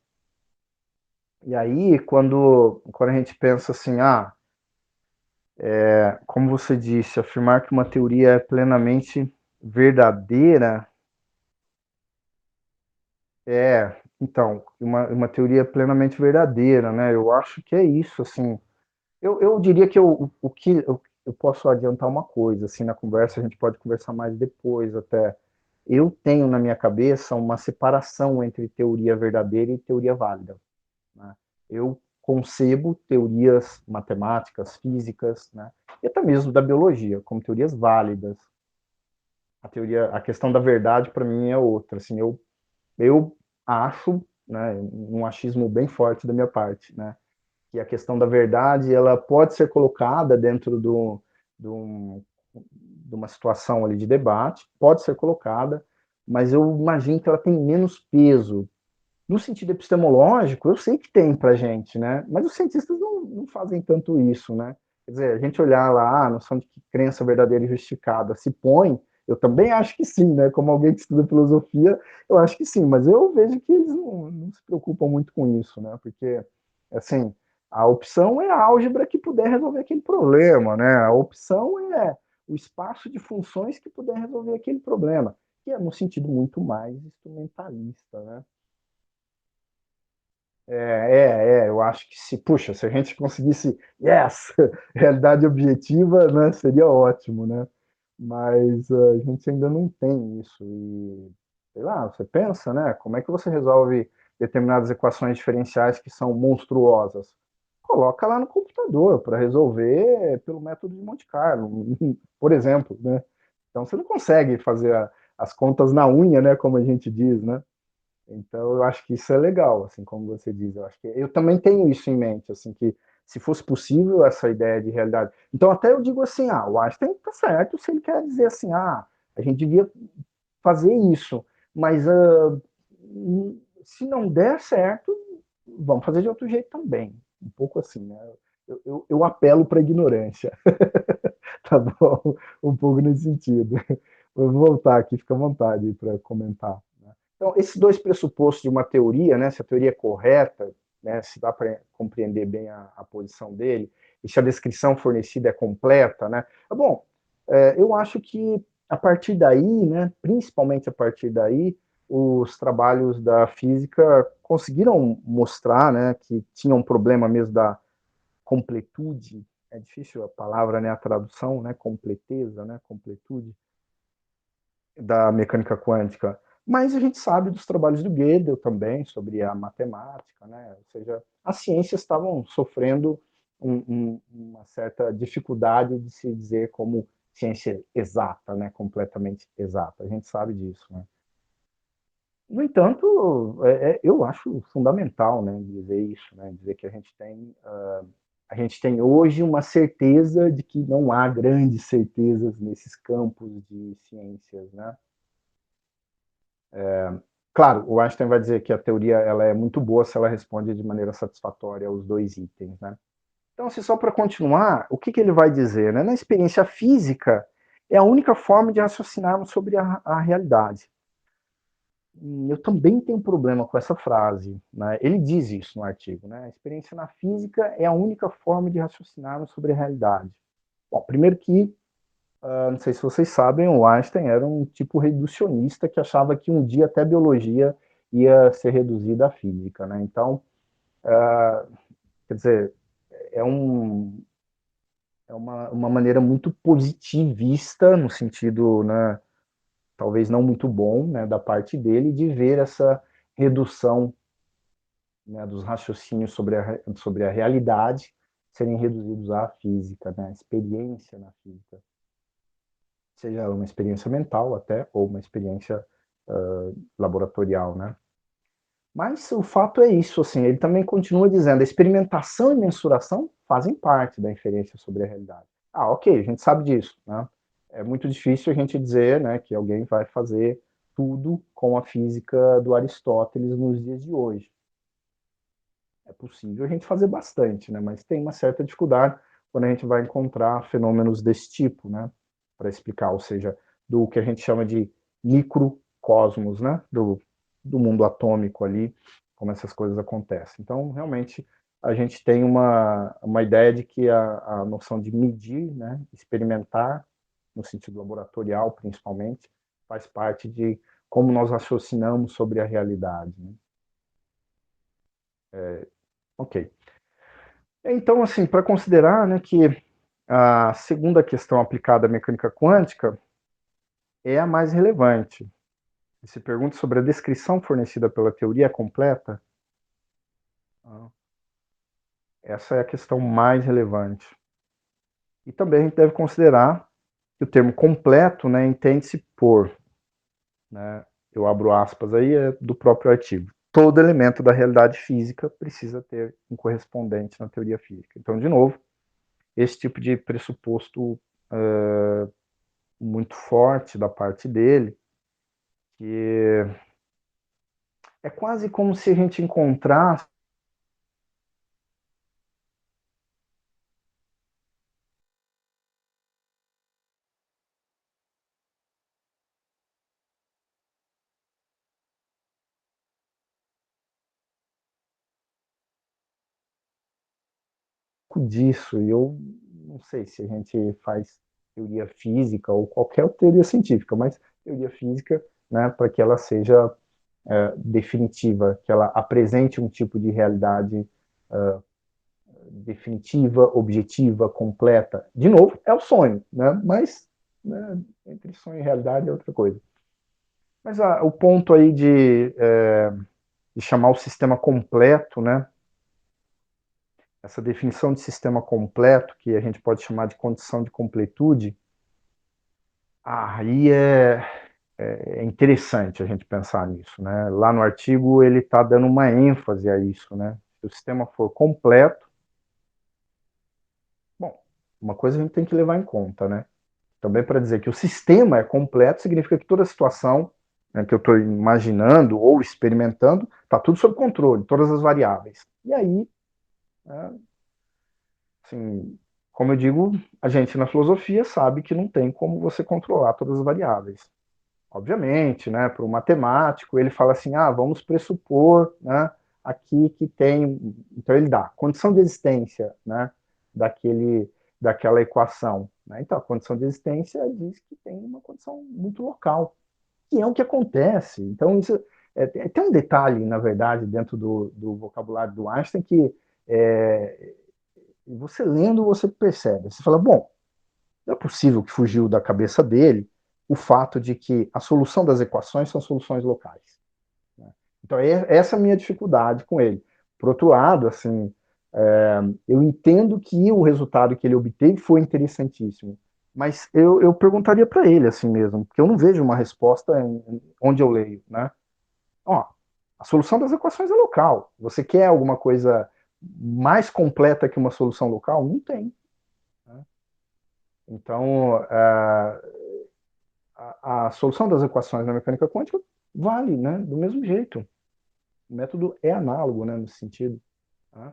B: E aí, quando a gente pensa assim, como você disse, afirmar que uma teoria é plenamente verdadeira então, uma teoria plenamente verdadeira, né? Eu acho que é isso, assim, Eu diria que o que eu posso adiantar uma coisa, assim, na conversa, a gente pode conversar mais depois até. Eu tenho na minha cabeça uma separação entre teoria verdadeira e teoria válida, né? Eu concebo teorias matemáticas, físicas, né, e até mesmo da biologia, como teorias válidas. A questão da verdade, para mim, é outra. Assim, eu acho, né, um achismo bem forte da minha parte, né, que a questão da verdade ela pode ser colocada dentro do, de uma situação ali de debate, pode ser colocada, mas eu imagino que ela tem menos peso. No sentido epistemológico, eu sei que tem para gente, né? Mas os cientistas não fazem tanto isso, né? Quer dizer, a gente olhar lá a noção de que crença verdadeira e justificada se põe, eu também acho que sim, né? Como alguém que estuda filosofia, eu acho que sim, mas eu vejo que eles não se preocupam muito com isso, né? Porque, assim, a opção é a álgebra que puder resolver aquele problema, né? A opção é o espaço de funções que puder resolver aquele problema, que é no sentido muito mais instrumentalista, né? Eu acho que puxa, se a gente conseguisse, yes, realidade objetiva, né, seria ótimo, né? Mas a gente ainda não tem isso. E, sei lá, você pensa, né, como é que você resolve determinadas equações diferenciais que são monstruosas? Coloca lá no computador para resolver pelo método de Monte Carlo, por exemplo, né? Então você não consegue fazer as contas na unha, né, como a gente diz, né? Então, eu acho que isso é legal, assim, como você diz. Eu acho que eu também tenho isso em mente, assim, que se fosse possível essa ideia de realidade. Então, até eu digo assim, o Einstein está certo se ele quer dizer assim, a gente devia fazer isso, mas se não der certo, vamos fazer de outro jeito também. Um pouco assim, né? Eu apelo para a ignorância, tá bom? Um pouco nesse sentido. Eu vou voltar aqui, fica à vontade para comentar. Então, esses dois pressupostos de uma teoria, né, se a teoria é correta, né, se dá para compreender bem a posição dele, e se a descrição fornecida é completa, né, bom, eu acho que a partir daí, né, principalmente a partir daí, os trabalhos da física conseguiram mostrar, né, que tinha um problema mesmo da completude, é difícil a palavra, né, a tradução, né, completeza, né, completude, da mecânica quântica, mas a gente sabe dos trabalhos do Gödel também sobre a matemática, né? Ou seja, as ciências estavam sofrendo uma certa dificuldade de se dizer como ciência exata, né? Completamente exata. A gente sabe disso, né? No entanto, eu acho fundamental, né, dizer isso, né, dizer que a gente tem hoje uma certeza de que não há grandes certezas nesses campos de ciências, né? Claro, o Einstein vai dizer que a teoria ela é muito boa se ela responde de maneira satisfatória aos dois itens, né? Então, assim, só para continuar, o que ele vai dizer? Né? Na experiência física, é a única forma de raciocinarmos sobre a realidade. Eu também tenho um problema com essa frase. Né? Ele diz isso no artigo. Né? A experiência na física é a única forma de raciocinarmos sobre a realidade. Bom, primeiro que não sei se vocês sabem, o Einstein era um tipo reducionista que achava que um dia até a biologia ia ser reduzida à física, né? Então, quer dizer, é, um, é uma maneira muito positivista, no sentido, né, talvez não muito bom, né, da parte dele, de ver essa redução, né, dos raciocínios sobre a realidade serem reduzidos à física, né, a experiência na física. Seja uma experiência mental até, ou uma experiência laboratorial, né? Mas o fato é isso, assim, ele também continua dizendo, a experimentação e mensuração fazem parte da inferência sobre a realidade. Ok, a gente sabe disso, né? É muito difícil a gente dizer, né, que alguém vai fazer tudo com a física do Aristóteles nos dias de hoje. É possível a gente fazer bastante, né? Mas tem uma certa dificuldade quando a gente vai encontrar fenômenos desse tipo, né? Para explicar, ou seja, do que a gente chama de microcosmos, né? Do mundo atômico ali, como essas coisas acontecem. Então, realmente, a gente tem uma ideia de que a noção de medir, né? Experimentar, no sentido laboratorial, principalmente, faz parte de como nós raciocinamos sobre a realidade, né? Ok. Então, assim, para considerar, né, que a segunda questão aplicada à mecânica quântica é a mais relevante. E se pergunta sobre a descrição fornecida pela teoria é completa, essa é a questão mais relevante. E também a gente deve considerar que o termo completo, né, entende-se por, né, eu abro aspas aí, é do próprio artigo. Todo elemento da realidade física precisa ter um correspondente na teoria física. Então, de novo, esse tipo de pressuposto muito forte da parte dele, que é quase como se a gente encontrasse disso, e eu não sei se a gente faz teoria física ou qualquer teoria científica, mas teoria física, né, para que ela seja definitiva, que ela apresente um tipo de realidade definitiva, objetiva, completa. De novo, é o sonho, né? Mas né, entre sonho e realidade é outra coisa. Mas o ponto aí de chamar o sistema completo, né? Essa definição de sistema completo, que a gente pode chamar de condição de completude, aí é interessante a gente pensar nisso, né? Lá no artigo ele está dando uma ênfase a isso, né? Se o sistema for completo, bom, uma coisa a gente tem que levar em conta, né? Também para dizer que o sistema é completo significa que toda situação, né, que eu estou imaginando ou experimentando está tudo sob controle, todas as variáveis. E aí, né, assim, como eu digo, a gente na filosofia sabe que não tem como você controlar todas as variáveis. Obviamente, né, para o matemático, ele fala assim, vamos pressupor, né, aqui que tem, então ele dá condição de existência, né, daquela equação. Né? Então, a condição de existência diz que tem uma condição muito local, que é o que acontece. Então, isso tem um detalhe, na verdade, dentro do vocabulário do Einstein, que é, você lendo, você percebe. Você fala, bom, não é possível que fugiu da cabeça dele o fato de que a solução das equações são soluções locais. Né? Então, essa é a minha dificuldade com ele. Por outro lado, assim, eu entendo que o resultado que ele obteve foi interessantíssimo, mas eu perguntaria para ele assim mesmo, porque eu não vejo uma resposta onde eu leio. Né? Ó, a solução das equações é local. Você quer alguma coisa mais completa que uma solução local? Não tem. Né? Então, a solução das equações na mecânica quântica vale, né, do mesmo jeito. O método é análogo, né, nesse sentido. Tá?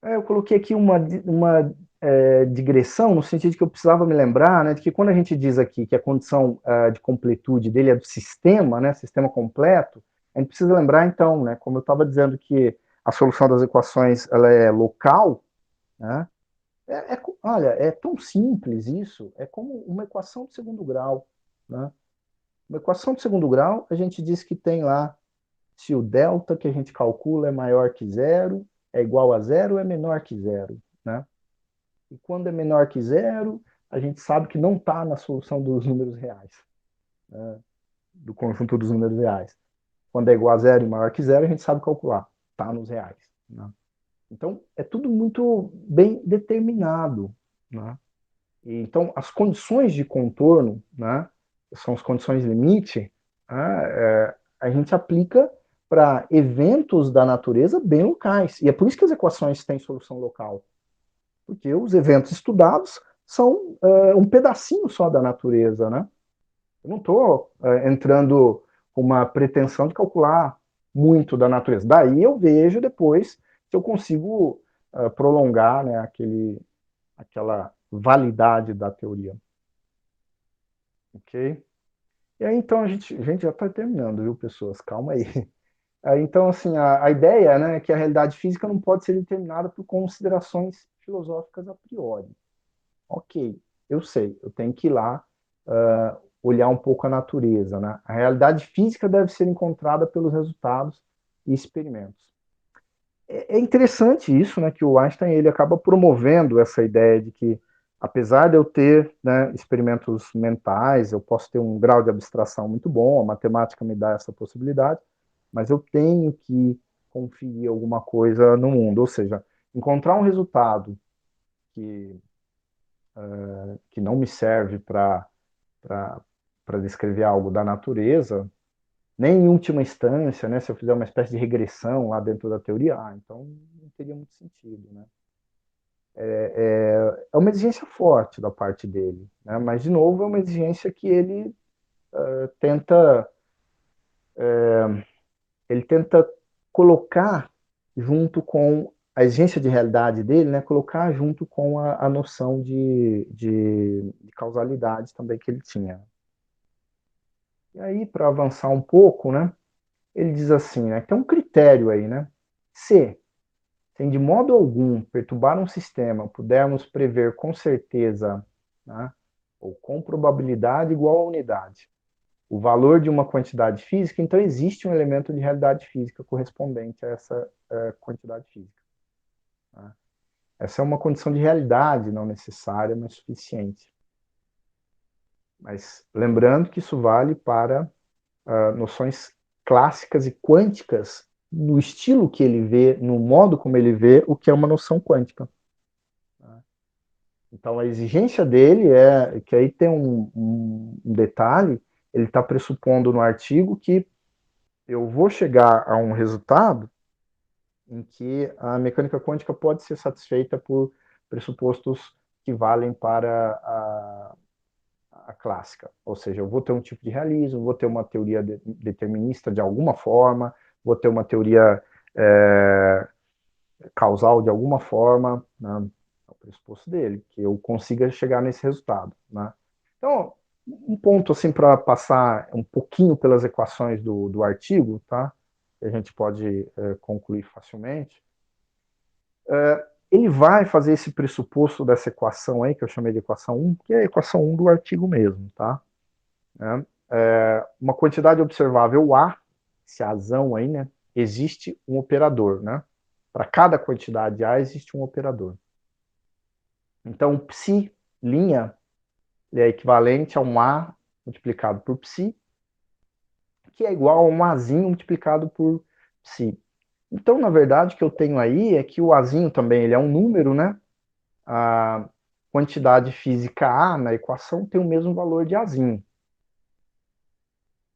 B: Eu coloquei aqui uma digressão, no sentido de que eu precisava me lembrar, né, de que quando a gente diz aqui que a condição de completude dele é do sistema, né, sistema completo, a gente precisa lembrar, então, né, como eu estava dizendo que a solução das equações ela é local, né, olha, é tão simples isso, é como uma equação de segundo grau. Né? Uma equação de segundo grau, a gente diz que tem lá se o delta que a gente calcula é maior que zero, é igual a zero, é menor que zero. Né? E quando é menor que zero, a gente sabe que não está na solução dos números reais, né? Do conjunto dos números reais. Quando é igual a zero e maior que zero, a gente sabe calcular, está nos reais. Né? Então, é tudo muito bem determinado. Né? E, então, as condições de contorno, né, são as condições limite, né, a gente aplica para eventos da natureza bem locais. E é por isso que as equações têm solução local. Porque os eventos estudados são um pedacinho só da natureza. Né? Eu não estou entrando com uma pretensão de calcular muito da natureza. Daí eu vejo depois se eu consigo prolongar, né, aquela validade da teoria. Ok? E aí, então, a gente já está terminando, viu, pessoas? Calma aí. Então, assim, a ideia, né, é que a realidade física não pode ser determinada por considerações filosóficas a priori. Ok, eu sei, eu tenho que ir lá olhar um pouco a natureza. Né? A realidade física deve ser encontrada pelos resultados e experimentos. é interessante isso, né, que o Einstein ele acaba promovendo essa ideia de que, apesar de eu ter, né, experimentos mentais, eu posso ter um grau de abstração muito bom, a matemática me dá essa possibilidade, mas eu tenho que conferir alguma coisa no mundo, ou seja, encontrar um resultado que, que não me serve para descrever algo da natureza, nem em última instância, né, se eu fizer uma espécie de regressão lá dentro da teoria, então não teria muito sentido, né? É uma exigência forte da parte dele, né? Mas, de novo, é uma exigência que tenta, ele tenta colocar junto com a exigência de realidade dele, né? Colocar junto com a noção de causalidade também que ele tinha. E aí, para avançar um pouco, né? Ele diz assim, né? Tem um critério aí, né? Se sem de modo algum perturbar um sistema, pudermos prever com certeza, né, ou com probabilidade igual a unidade, o valor de uma quantidade física, então existe um elemento de realidade física correspondente a essa quantidade física. Né? Essa é uma condição de realidade não necessária, mas suficiente. Mas lembrando que isso vale para noções clássicas e quânticas no estilo que ele vê, no modo como ele vê o que é uma noção quântica. Então, a exigência dele é que aí tem um detalhe, ele está pressupondo no artigo que eu vou chegar a um resultado em que a mecânica quântica pode ser satisfeita por pressupostos que valem para a clássica. Ou seja, eu vou ter um tipo de realismo, vou ter uma teoria determinista de alguma forma, vou ter uma teoria causal de alguma forma, né? É o pressuposto dele, que eu consiga chegar nesse resultado, né? Então, um ponto assim para passar um pouquinho pelas equações do artigo, tá? Que a gente pode concluir facilmente. Ele vai fazer esse pressuposto dessa equação aí, que eu chamei de equação 1, que é a equação 1 do artigo mesmo, tá? Uma quantidade observável A, esse Azão aí, né? Existe um operador, né? Para cada quantidade A existe um operador. Então, psi linha é equivalente a um A multiplicado por psi, que é igual a um Azinho multiplicado por psi. Então, na verdade, o que eu tenho aí é que o Azinho também ele é um número, né? A quantidade física A na equação tem o mesmo valor de Azinho.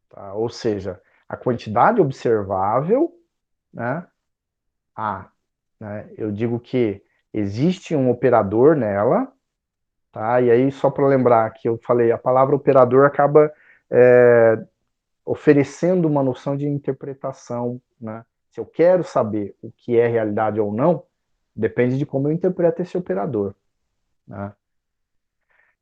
B: Tá? Ou seja, a quantidade observável, né? A. Né? Eu digo que existe um operador nela, tá? E aí, só para lembrar que eu falei, a palavra operador acaba oferecendo uma noção de interpretação, né? Se eu quero saber o que é realidade ou não, depende de como eu interpreto esse operador, né?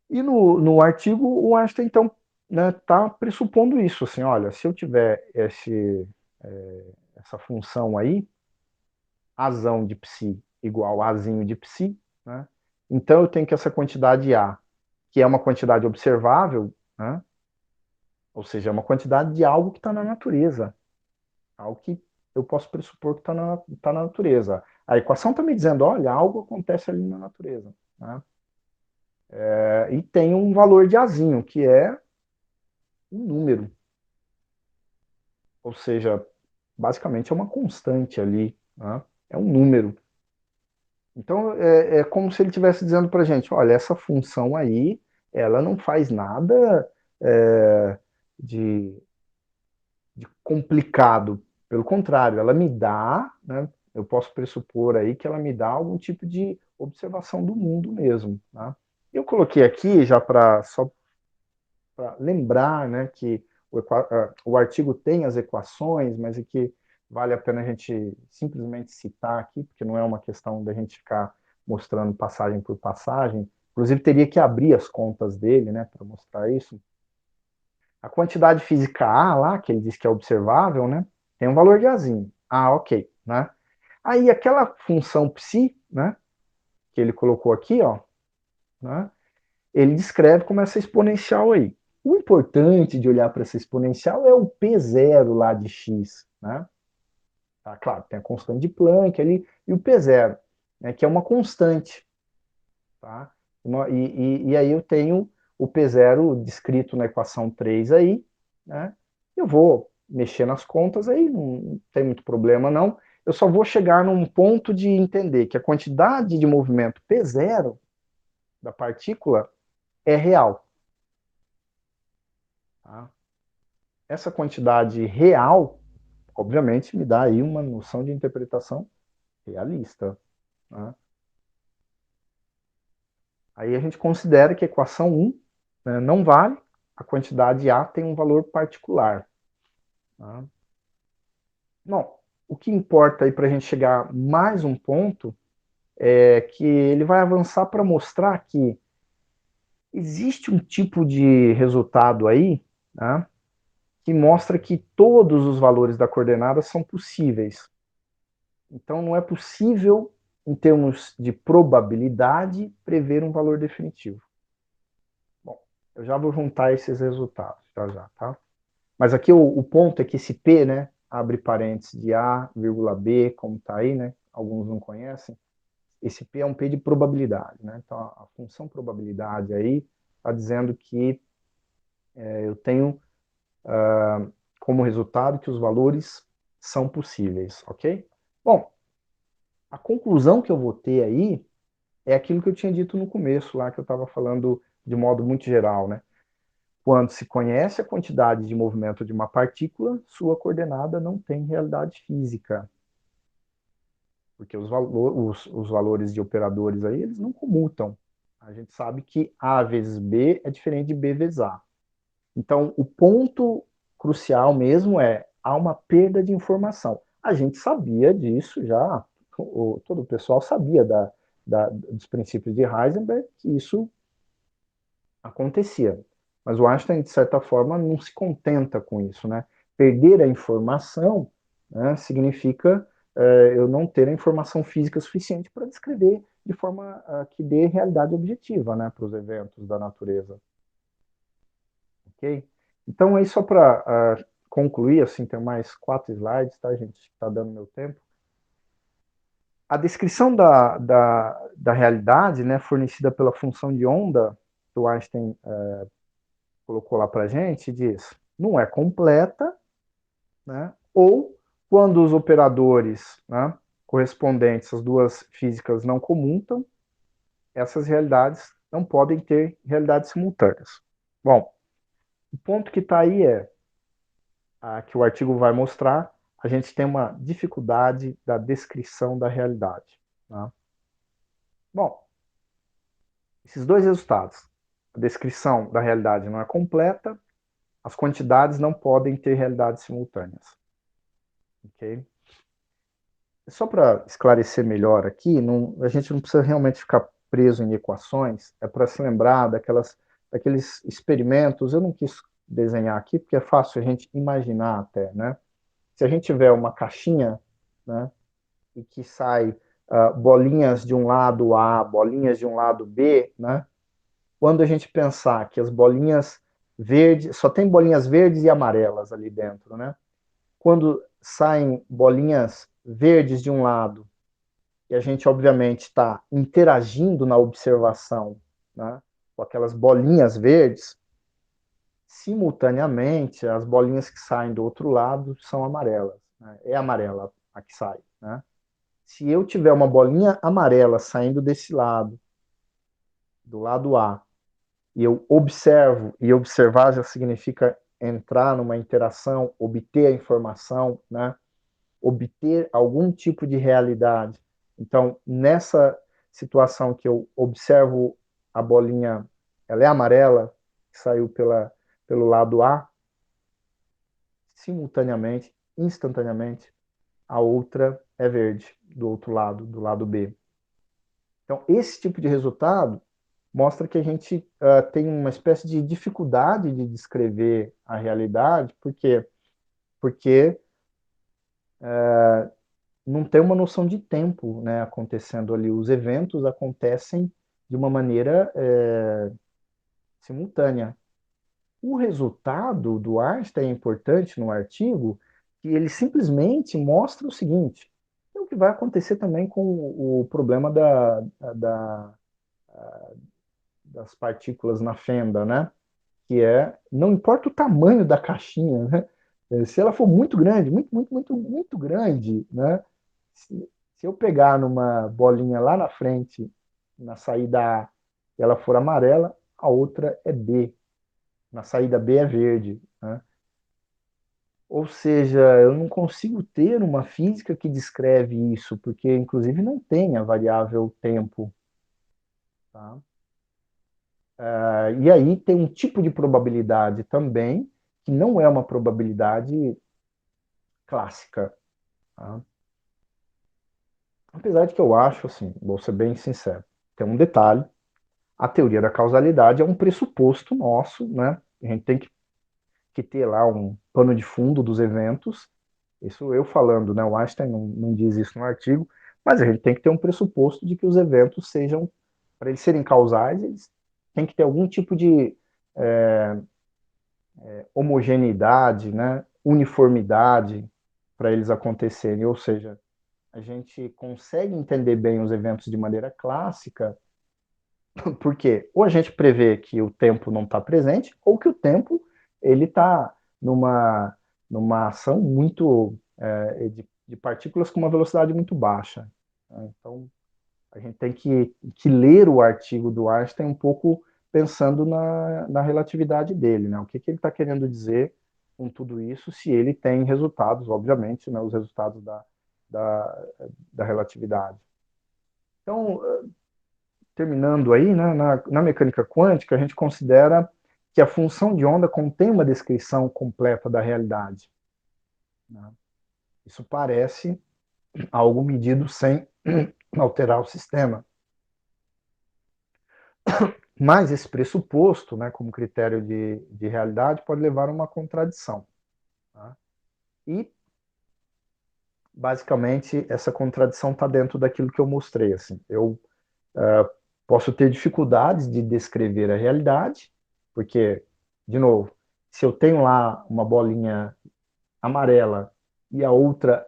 B: E no artigo, o Einstein, então, está pressupondo isso, assim, olha, se eu tiver essa função aí, Azão de psi igual a Azinho de psi, né? Então eu tenho que essa quantidade A, que é uma quantidade observável, né? Ou seja, é uma quantidade de algo que está na natureza, algo que eu posso pressupor que tá na natureza. A equação está me dizendo, olha, algo acontece ali na natureza. Né? E tem um valor de Azinho, que é um número. Ou seja, basicamente é uma constante ali. Né? É um número. Então, é como se ele estivesse dizendo para a gente, olha, essa função aí, ela não faz nada de, de complicado. Pelo contrário, ela me dá, né, eu posso pressupor aí que ela me dá algum tipo de observação do mundo mesmo. Tá? Eu coloquei aqui, já só para lembrar, né, que o artigo tem as equações, mas é que vale a pena a gente simplesmente citar aqui, porque não é uma questão da gente ficar mostrando passagem por passagem. Inclusive, teria que abrir as contas dele, né, para mostrar isso. A quantidade física A lá, que ele diz que é observável, né, tem um valor de Azinho. Ah, ok, né? Aí aquela função psi, né, que ele colocou aqui, ó, né, ele descreve como essa exponencial aí. O importante de olhar para essa exponencial é o P0 lá de x, né? Tá? Claro, tem a constante de Planck ali, e o P0, né, que é uma constante. Tá? E aí eu tenho o P0 descrito na equação 3 aí, né? Eu vou mexer nas contas aí, não tem muito problema não. Eu só vou chegar num ponto de entender que a quantidade de movimento P0 da partícula é real. Tá? Essa quantidade real, obviamente, me dá aí uma noção de interpretação realista. Tá? Aí a gente considera que a equação 1, né, não vale, a quantidade A tem um valor particular. Tá? Bom, o que importa aí para a gente chegar mais um ponto é que ele vai avançar para mostrar que existe um tipo de resultado aí, né, que mostra que todos os valores da coordenada são possíveis. Então não é possível, em termos de probabilidade, prever um valor definitivo. Bom, eu já vou juntar esses resultados, já, tá? Mas aqui o ponto é que esse P, né, abre parênteses de A, vírgula B, como está aí, né, alguns não conhecem, esse P é um P de probabilidade, né, então a função probabilidade aí está dizendo que eu tenho como resultado que os valores são possíveis, ok? Bom, a conclusão que eu vou ter aí é aquilo que eu tinha dito no começo, lá que eu estava falando de modo muito geral, né? Quando se conhece a quantidade de movimento de uma partícula, sua coordenada não tem realidade física. Porque os valores de operadores aí, eles não comutam. A gente sabe que A vezes B é diferente de B vezes A. Então, o ponto crucial mesmo é, há uma perda de informação. A gente sabia disso já, todo o pessoal sabia dos princípios de Heisenberg, que isso acontecia. Mas o Einstein, de certa forma, não se contenta com isso, né? Perder a informação, né, significa eu não ter a informação física suficiente para descrever de forma que dê realidade objetiva, né, para os eventos da natureza. Ok? Então, aí só para concluir, assim, tem mais 4 slides, tá, gente? Está dando meu tempo. A descrição da realidade, né, fornecida pela função de onda, que o Einstein colocou lá para a gente, diz, não é completa, né, ou quando os operadores, né, correspondentes às duas físicas não comutam, essas realidades não podem ter realidades simultâneas. Bom, o ponto que está aí é que o artigo vai mostrar, a gente tem uma dificuldade da descrição da realidade. Tá? Bom, esses dois resultados, a descrição da realidade não é completa, as quantidades não podem ter realidades simultâneas. Ok? Só para esclarecer melhor aqui, a gente não precisa realmente ficar preso em equações, é para se lembrar daqueles experimentos, eu não quis desenhar aqui, porque é fácil a gente imaginar até, né? Se a gente tiver uma caixinha, né, e que sai bolinhas de um lado A, bolinhas de um lado B, né? Quando a gente pensar que as bolinhas verdes, só tem bolinhas verdes e amarelas ali dentro, né? Quando saem bolinhas verdes de um lado, e a gente obviamente está interagindo na observação, né, com aquelas bolinhas verdes, simultaneamente as bolinhas que saem do outro lado são amarelas. Né? É amarela a que sai, né? Se eu tiver uma bolinha amarela saindo desse lado, do lado A, e eu observo, e observar já significa entrar numa interação, obter a informação, né? Obter algum tipo de realidade. Então, nessa situação que eu observo a bolinha, ela é amarela, que saiu pelo lado A, simultaneamente, instantaneamente, a outra é verde, do outro lado, do lado B. Então, esse tipo de resultado mostra que a gente tem uma espécie de dificuldade de descrever a realidade, por quê? Porque não tem uma noção de tempo, né, acontecendo ali. Os eventos acontecem de uma maneira simultânea. O resultado do Einstein é importante no artigo, que ele simplesmente mostra o seguinte, é o que vai acontecer também com o problema das partículas na fenda, né? Que é, não importa o tamanho da caixinha, né? Se ela for muito grande, muito grande, né? Se eu pegar numa bolinha lá na frente, na saída A, e ela for amarela, a outra é B. Na saída B é verde, né? Ou seja, eu não consigo ter uma física que descreve isso, porque inclusive não tem a variável tempo. Tá? E aí tem um tipo de probabilidade também, que não é uma probabilidade clássica. Tá? Apesar de que eu acho, assim, vou ser bem sincero, tem um detalhe, a teoria da causalidade é um pressuposto nosso, né? A gente tem que ter lá um pano de fundo dos eventos. Isso eu falando, né? O Einstein não diz isso no artigo, mas a gente tem que ter um pressuposto de que os eventos sejam, para eles serem causais, eles têm que ter algum tipo de é, homogeneidade, né? Uniformidade para eles acontecerem. Ou seja, a gente consegue entender bem os eventos de maneira clássica, porque ou a gente prevê que o tempo não está presente, ou que o tempo ele está numa ação muito de partículas com uma velocidade muito baixa. Né? Então, a gente tem que ler o artigo do Einstein um pouco pensando na relatividade dele, né? O que ele está querendo dizer com tudo isso, se ele tem resultados, obviamente, né, os resultados da, da relatividade. Então, terminando aí, né, na mecânica quântica, a gente considera que a função de onda contém uma descrição completa da realidade. Né? Isso parece algo medido sem alterar o sistema. Mas esse pressuposto, né, como critério de realidade, pode levar a uma contradição. Tá? E, basicamente, essa contradição está dentro daquilo que eu mostrei. Assim. Eu posso ter dificuldades de descrever a realidade, porque, de novo, se eu tenho lá uma bolinha amarela e a outra.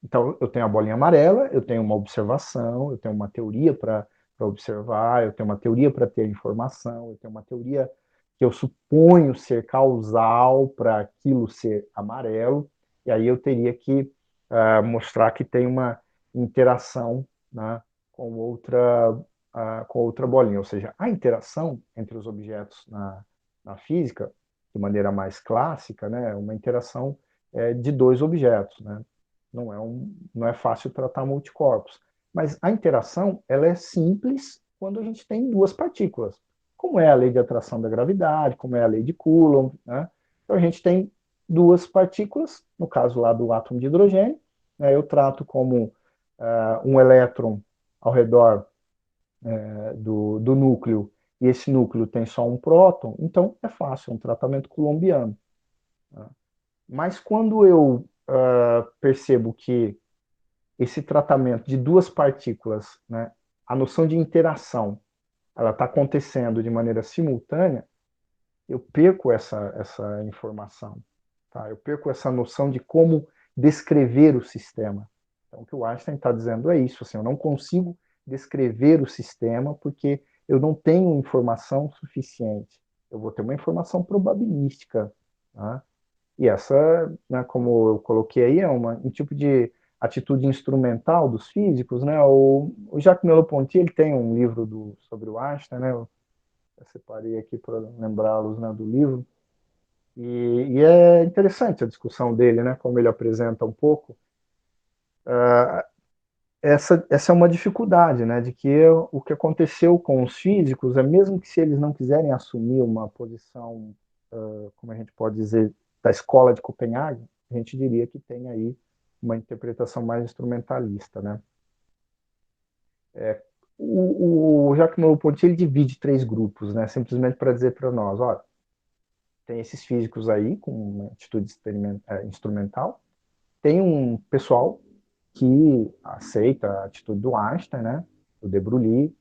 B: Então, eu tenho a bolinha amarela, eu tenho uma observação, eu tenho uma teoria para observar, eu tenho uma teoria para ter informação, eu tenho uma teoria que eu suponho ser causal para aquilo ser amarelo, e aí eu teria que mostrar que tem uma interação, né, com outra bolinha. Ou seja, a interação entre os objetos na física, de maneira mais clássica, né, é uma interação de dois objetos, né? Não é fácil tratar multicorpos. Mas a interação ela é simples quando a gente tem duas partículas, como é a lei de atração da gravidade, como é a lei de Coulomb. Né? Então a gente tem duas partículas, no caso lá do átomo de hidrogênio, né, eu trato como um elétron ao redor do núcleo, e esse núcleo tem só um próton, então é fácil, é um tratamento coulombiano. Né? Mas quando eu percebo que esse tratamento de duas partículas, né, a noção de interação, ela está acontecendo de maneira simultânea, eu perco essa informação. Tá? Eu perco essa noção de como descrever o sistema. Então, o que o Einstein está dizendo é isso. Assim, eu não consigo descrever o sistema porque eu não tenho informação suficiente. Eu vou ter uma informação probabilística. Tá? E essa, né, como eu coloquei aí, é um tipo de atitude instrumental dos físicos, né? O Jacques Merleau-Ponty, ele tem um livro sobre o Einstein, né? Eu separei aqui para lembrá-los, né, do livro. E é interessante a discussão dele, né? Como ele apresenta um pouco. Essa é uma dificuldade, né? De que o que aconteceu com os físicos é mesmo que se eles não quiserem assumir uma posição, como a gente pode dizer, da escola de Copenhague, a gente diria que tem aí uma interpretação mais instrumentalista, né? O Jacques Merleau-Ponty ele divide três grupos, né? Simplesmente para dizer para nós, olha, tem esses físicos aí com uma atitude instrumental, tem um pessoal que aceita a atitude do Einstein, né? Do De Broglie,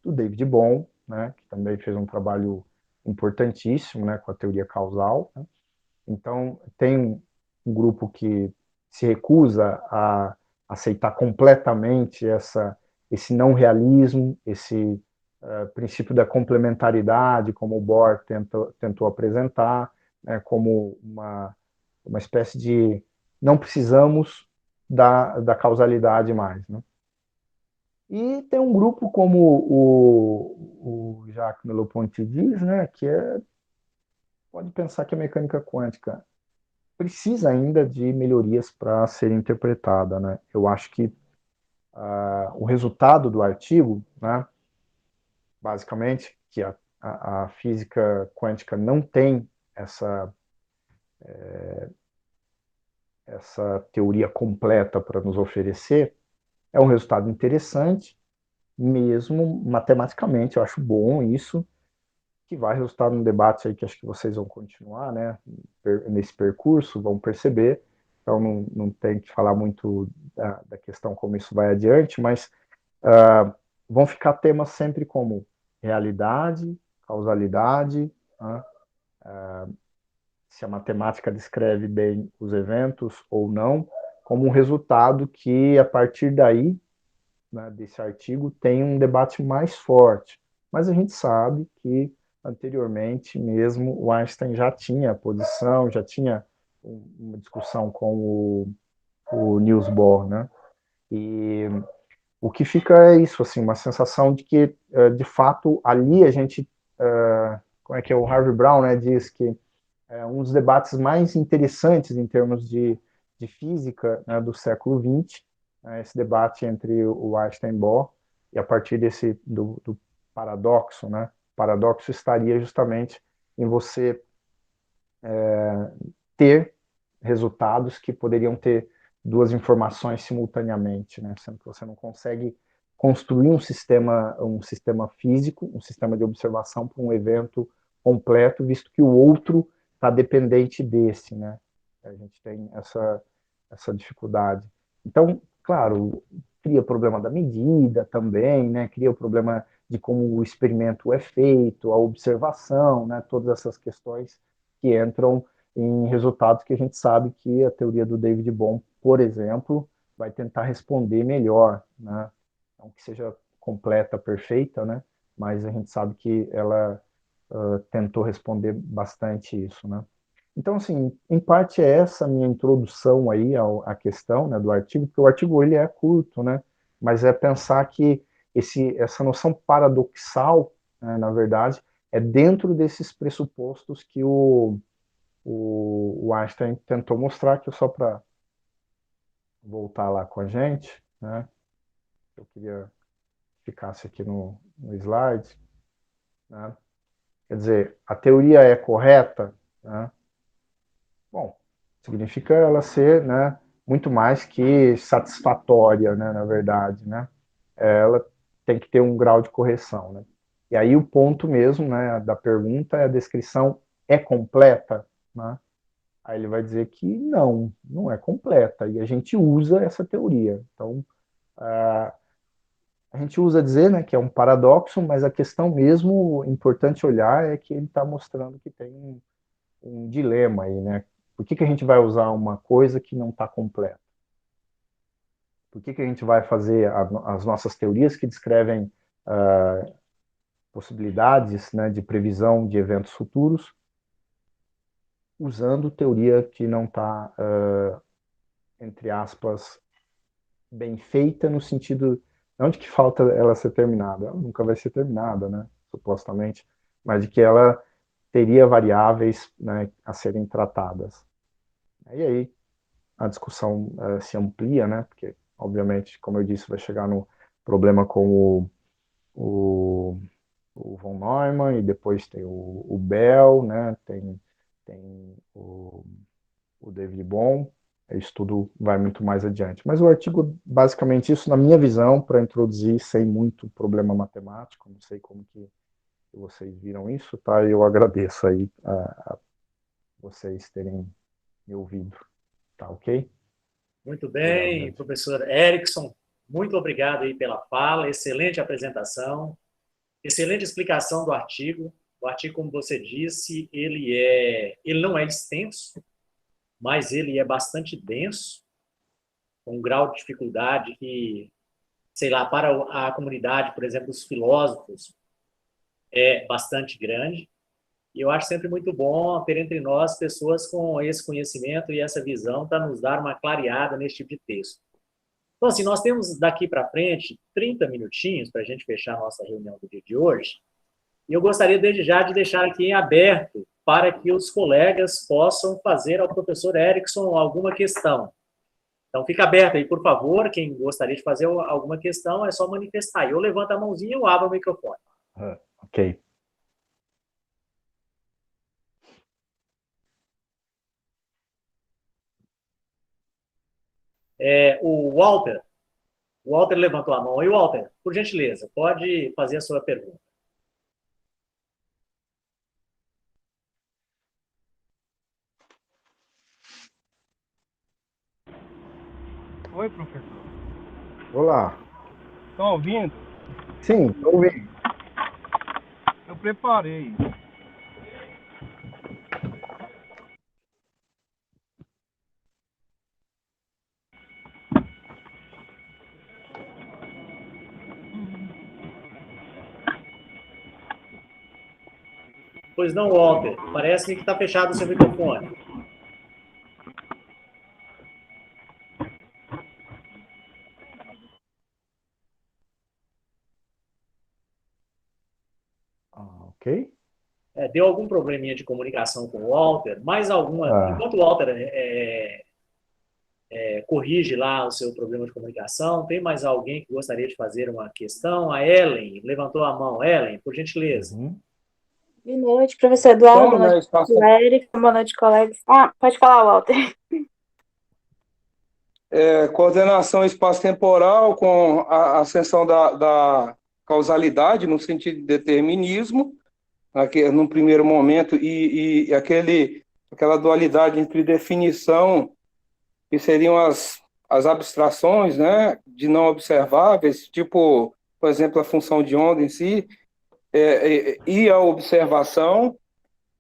B: do David Bohm, né? Que também fez um trabalho importantíssimo, né? Com a teoria causal. Né? Então tem um grupo que se recusa a aceitar completamente esse não realismo, esse princípio da complementaridade, como o Bohr tentou apresentar, né, como uma espécie de não precisamos da causalidade mais. Né? E tem um grupo como o Jacques Merleau-Ponty diz, né, que pode pensar que a mecânica quântica precisa ainda de melhorias para ser interpretada. Né? Eu acho que o resultado do artigo, né, basicamente, que a física quântica não tem essa teoria completa para nos oferecer, é um resultado interessante, mesmo matematicamente, eu acho bom isso, que vai resultar num debate aí que acho que vocês vão continuar, né, nesse percurso, vão perceber, então não tem que falar muito da questão como isso vai adiante, mas vão ficar temas sempre como realidade, causalidade, né, se a matemática descreve bem os eventos ou não, como um resultado que, a partir daí, né, desse artigo, tem um debate mais forte. Mas a gente sabe que, anteriormente mesmo, o Einstein já tinha posição, já tinha uma discussão com o Niels Bohr, né? E o que fica é isso, assim, uma sensação de que, de fato, ali a gente, como é que é, o Harvey Brown, né, diz que um dos debates mais interessantes em termos de física, né, do século XX, né, esse debate entre o Einstein e Bohr, e a partir do paradoxo, né, o paradoxo estaria justamente em você ter resultados que poderiam ter duas informações simultaneamente, né, sendo que você não consegue construir um sistema físico, um sistema de observação para um evento completo, visto que o outro está dependente desse, né? A gente tem essa dificuldade. Então, claro, cria o problema da medida também, né? Cria o problema de como o experimento é feito, a observação, né? Todas essas questões que entram em resultados que a gente sabe que a teoria do David Bohm, por exemplo, vai tentar responder melhor, né? Não que seja completa, perfeita, né? Mas a gente sabe que ela tentou responder bastante isso, né? Então, assim, em parte é essa minha introdução aí à questão, né, do artigo, porque o artigo ele é curto, né? Mas é pensar que essa noção paradoxal, né, na verdade, é dentro desses pressupostos que o Einstein tentou mostrar, que só para voltar lá com a gente, né? Eu queria que ficasse aqui no slide, né? Quer dizer, a teoria é correta, né? Bom, significa ela ser, né, muito mais que satisfatória, né, na verdade, né? Ela tem que ter um grau de correção, né? E aí o ponto mesmo, né, da pergunta é: a descrição é completa, né? Aí ele vai dizer que não é completa, e a gente usa essa teoria. Então, a gente usa dizer, né, que é um paradoxo, mas a questão mesmo importante olhar é que ele está mostrando que tem um dilema aí, né? Por que a gente vai usar uma coisa que não está completa? Por que a gente vai fazer as nossas teorias que descrevem possibilidades, né, de previsão de eventos futuros, usando teoria que não está, entre aspas, bem feita, no sentido, não de que falta ela ser terminada, ela nunca vai ser terminada, né, supostamente, mas de que ela teria variáveis, né, a serem tratadas. E aí a discussão se amplia, né, porque, obviamente, como eu disse, vai chegar no problema com o, o von Neumann, e depois tem o Bell, né, tem o David Bohm, isso tudo vai muito mais adiante. Mas o artigo, basicamente isso, na minha visão, para introduzir sem muito problema matemático, não sei como que vocês viram isso, tá? Eu agradeço aí a vocês terem me ouvido, tá ok?
A: Muito
B: Obrigado,
A: bem,
B: gente.
A: professor Erickson, muito obrigado aí pela fala, excelente apresentação, excelente explicação do artigo. O artigo, como você disse, ele não é extenso, mas ele é bastante denso, com um grau de dificuldade que, sei lá, para a comunidade, por exemplo, os filósofos, é bastante grande. E eu acho sempre muito bom ter entre nós pessoas com esse conhecimento e essa visão para nos dar uma clareada nesse tipo de texto. Então, assim, nós temos daqui para frente 30 minutinhos para a gente fechar a nossa reunião do dia de hoje. E eu gostaria, desde já, de deixar aqui em aberto para que os colegas possam fazer ao professor Erickson alguma questão. Então, fica aberto aí, por favor. Quem gostaria de fazer alguma questão, é só manifestar. Eu levanto a mãozinha e eu abro o microfone.
B: Ok.
A: O Walter levantou a mão. E Walter, por gentileza, pode fazer a sua pergunta.
C: Oi, professor.
B: Olá.
C: Estão ouvindo?
B: Sim, estou ouvindo.
C: Eu preparei.
A: Pois não, Walter. Parece-me que está fechado o seu microfone.
B: Ok.
A: Deu algum probleminha de comunicação com o Walter? Mais alguma? Enquanto o Walter corrige lá o seu problema de comunicação, tem mais alguém que gostaria de fazer uma questão? A Ellen levantou a mão. Ellen, por gentileza.
D: Boa noite, professor Eduardo. Boa noite, Eric. Boa noite, colegas. Pode falar, Walter.
C: Coordenação espaço-temporal com a ascensão da causalidade, no sentido de determinismo, aqui, num primeiro momento, e aquela dualidade entre definição, que seriam as abstrações, né, de não observáveis, tipo, por exemplo, a função de onda em si, e a observação.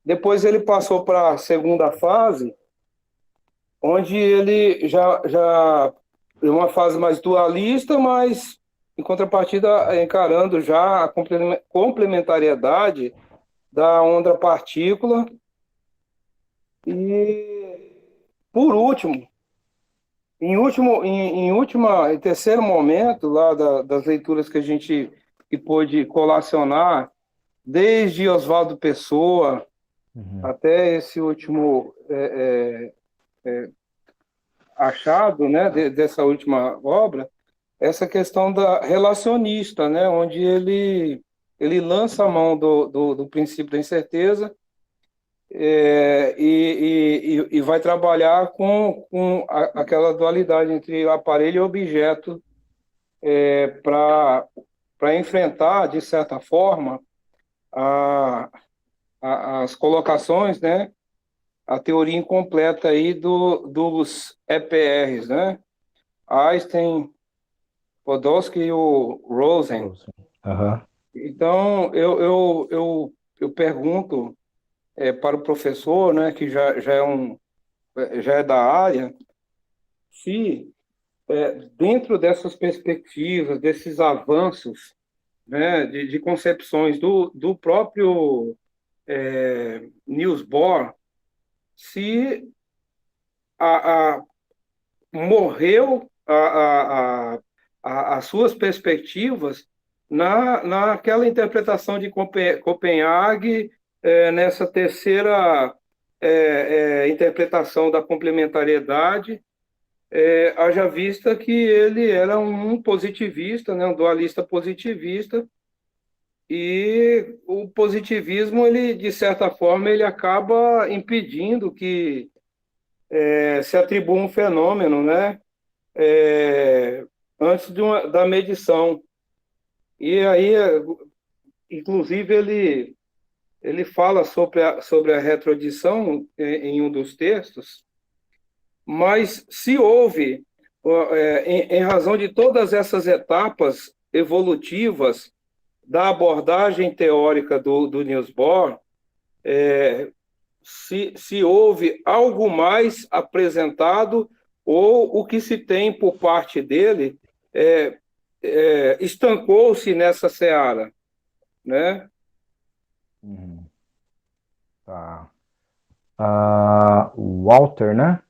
C: Depois ele passou para a segunda fase, onde ele já é uma fase mais dualista, mas em contrapartida encarando já a complementariedade da onda-partícula. E por último, em terceiro momento lá das leituras que a gente pôde colacionar, desde Oswaldo Pessoa até esse último achado, né, dessa última obra, essa questão da relacionista, né, onde ele lança a mão do princípio da incerteza e vai trabalhar com aquela dualidade entre aparelho e objeto para enfrentar, de certa forma, as colocações, né, a teoria incompleta aí dos EPRs, né? Einstein, Podolsky e o Rosen. Então, eu pergunto para o professor, né, que já é da área, se dentro dessas perspectivas, desses avanços, né, de concepções do próprio Niels Bohr, se morreu as suas perspectivas naquela interpretação de Copenhague, nessa terceira interpretação da complementariedade, haja vista que ele era um positivista, né, um dualista positivista, e o positivismo, ele, de certa forma, ele acaba impedindo que se atribua um fenômeno, né, antes da medição. E aí, inclusive, ele fala sobre a retroadição em um dos textos, mas se houve, em razão de todas essas etapas evolutivas da abordagem teórica do Niels Bohr, se houve algo mais apresentado ou o que se tem por parte dele estancou-se nessa seara, né?
B: Uhum. Tá. O Walter, né?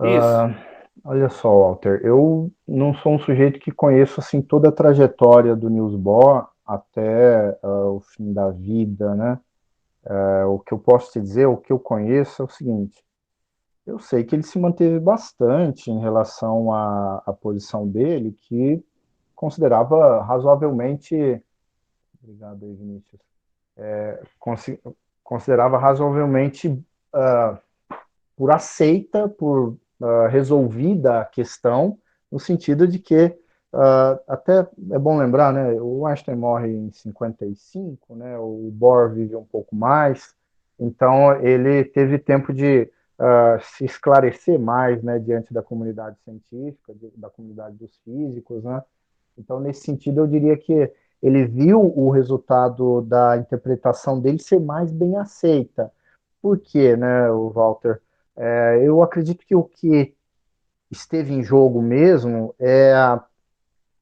C: Isso.
B: Olha só, Walter, eu não sou um sujeito que conheço assim toda a trajetória do Niels Bohr até o fim da vida, né? O que eu posso te dizer, o que eu conheço é o seguinte: eu sei que ele se manteve bastante em relação à posição dele, que considerava razoavelmente, obrigado aí, Vinícius, consi- considerava razoavelmente uh, por aceita, por resolvida a questão, no sentido de que, até é bom lembrar, né, o Einstein morre em 55, né, o Bohr vive um pouco mais, então ele teve tempo de se esclarecer mais, né, diante da comunidade científica, da comunidade dos físicos, né, então nesse sentido eu diria que ele viu o resultado da interpretação dele ser mais bem aceita. Por quê, né, o Walter? Eu acredito que o que esteve em jogo mesmo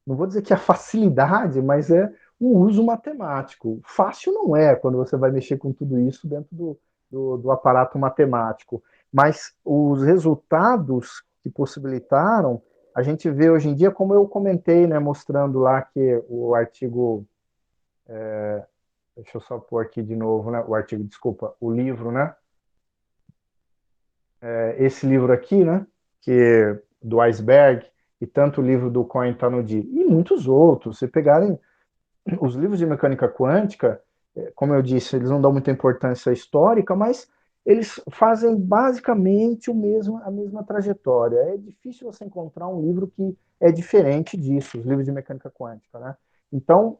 B: não vou dizer que é a facilidade, mas é o uso matemático. Fácil não é quando você vai mexer com tudo isso dentro do aparato matemático, mas os resultados que possibilitaram, a gente vê hoje em dia, como eu comentei, né, mostrando lá que o artigo, deixa eu só pôr aqui de novo, né, o artigo, desculpa, o livro, né, esse livro aqui, né, que do Iceberg, e tanto o livro do Coin Tanudi, e muitos outros. Se pegarem os livros de mecânica quântica, como eu disse, eles não dão muita importância histórica, mas eles fazem basicamente a mesma trajetória. É difícil você encontrar um livro que é diferente disso, os livros de mecânica quântica, né? Então,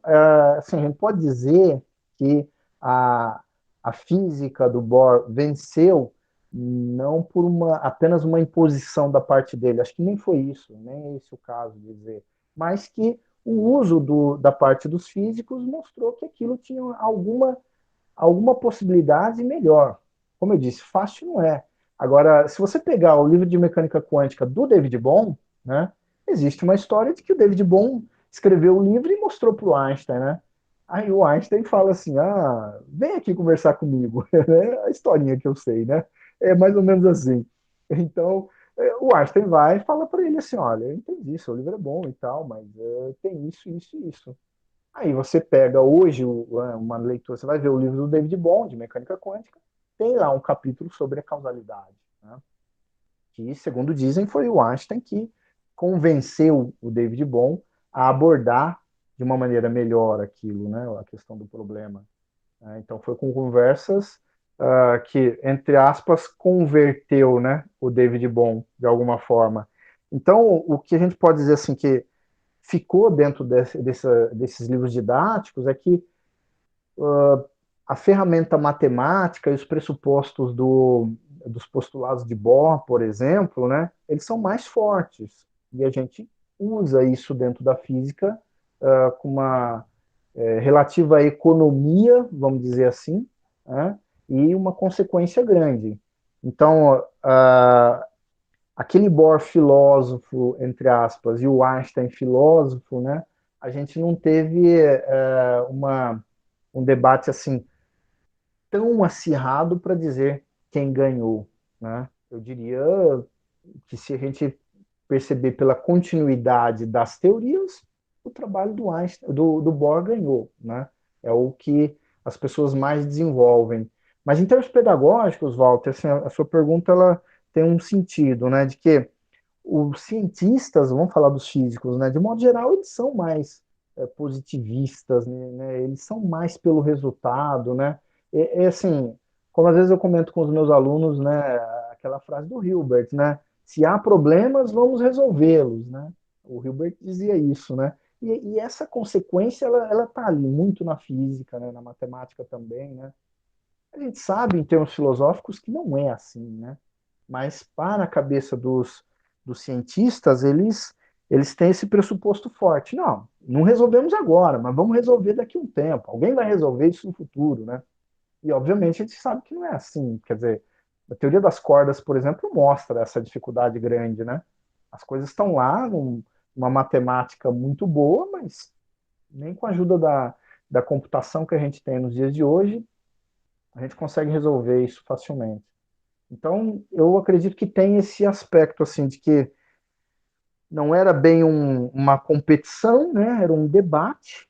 B: assim, a gente pode dizer que a, a física do Bohr venceu não por apenas uma imposição da parte dele, acho que nem foi isso, nem é esse o caso de dizer, mas que o uso da parte dos físicos mostrou que aquilo tinha alguma possibilidade melhor. Como eu disse, fácil não é. Agora, se você pegar o livro de mecânica quântica do David Bohm, né, existe uma história de que o David Bohm escreveu o livro e mostrou para o Einstein, né? Aí o Einstein fala assim, vem aqui conversar comigo. É a historinha que eu sei, né? É mais ou menos assim. Então, o Einstein vai e fala para ele assim, olha, eu entendi, seu livro é bom e tal, mas tem isso, isso e isso. Aí você pega hoje uma leitura, você vai ver o livro do David Bohm, de mecânica quântica, tem lá um capítulo sobre a causalidade, né? Que, segundo dizem, foi o Einstein que convenceu o David Bohm a abordar de uma maneira melhor aquilo, né, a questão do problema. Então foi com conversas que, entre aspas, converteu, né, o David Bohm de alguma forma. Então, o que a gente pode dizer assim que ficou dentro desses livros didáticos é que a ferramenta matemática e os pressupostos dos postulados de Bohr, por exemplo, né, eles são mais fortes. E a gente usa isso dentro da física com uma relativa economia, vamos dizer assim, né, e uma consequência grande. Então, aquele Bohr filósofo, entre aspas, e o Einstein filósofo, né, a gente não teve um debate assim tão acirrado para dizer quem ganhou, né? Eu diria que se a gente perceber pela continuidade das teorias, o trabalho do Einstein, do Bohr ganhou, né? É o que as pessoas mais desenvolvem. Mas em termos pedagógicos, Walter, assim, a sua pergunta ela tem um sentido, né? De que os cientistas, vamos falar dos físicos, né? De modo geral, eles são mais positivistas, né? Eles são mais pelo resultado, né? Assim, como às vezes eu comento com os meus alunos, né? Aquela frase do Hilbert, né? Se há problemas, vamos resolvê-los, né? O Hilbert dizia isso, né? E essa consequência, ela tá ali muito na física, né? Na matemática também, né? A gente sabe, em termos filosóficos, que não é assim, né? Mas para a cabeça dos cientistas, eles têm esse pressuposto forte. Não resolvemos agora, mas vamos resolver daqui a um tempo. Alguém vai resolver isso no futuro, né? E, obviamente, a gente sabe que não é assim. Quer dizer, a teoria das cordas, por exemplo, mostra essa dificuldade grande, né? As coisas estão lá, numa matemática muito boa, mas nem com a ajuda da computação que a gente tem nos dias de hoje, a gente consegue resolver isso facilmente. Então, eu acredito que tem esse aspecto, assim, de que não era bem uma competição, né? Era um debate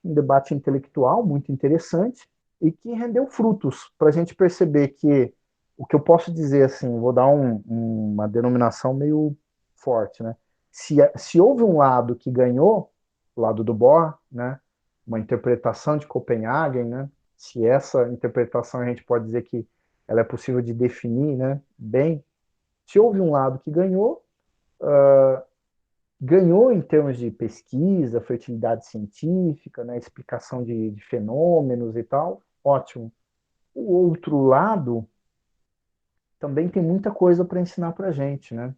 B: intelectual muito interessante e que rendeu frutos para a gente perceber que o que eu posso dizer assim, vou dar uma denominação meio forte, né? Se houve um lado que ganhou, o lado do Bohr, né? Uma interpretação de Copenhagen, né? Se essa interpretação a gente pode dizer que ela é possível de definir, né? Bem, se houve um lado que ganhou, ganhou em termos de pesquisa, fertilidade científica, né, explicação de fenômenos e tal, ótimo. O outro lado também tem muita coisa para ensinar para a gente, né?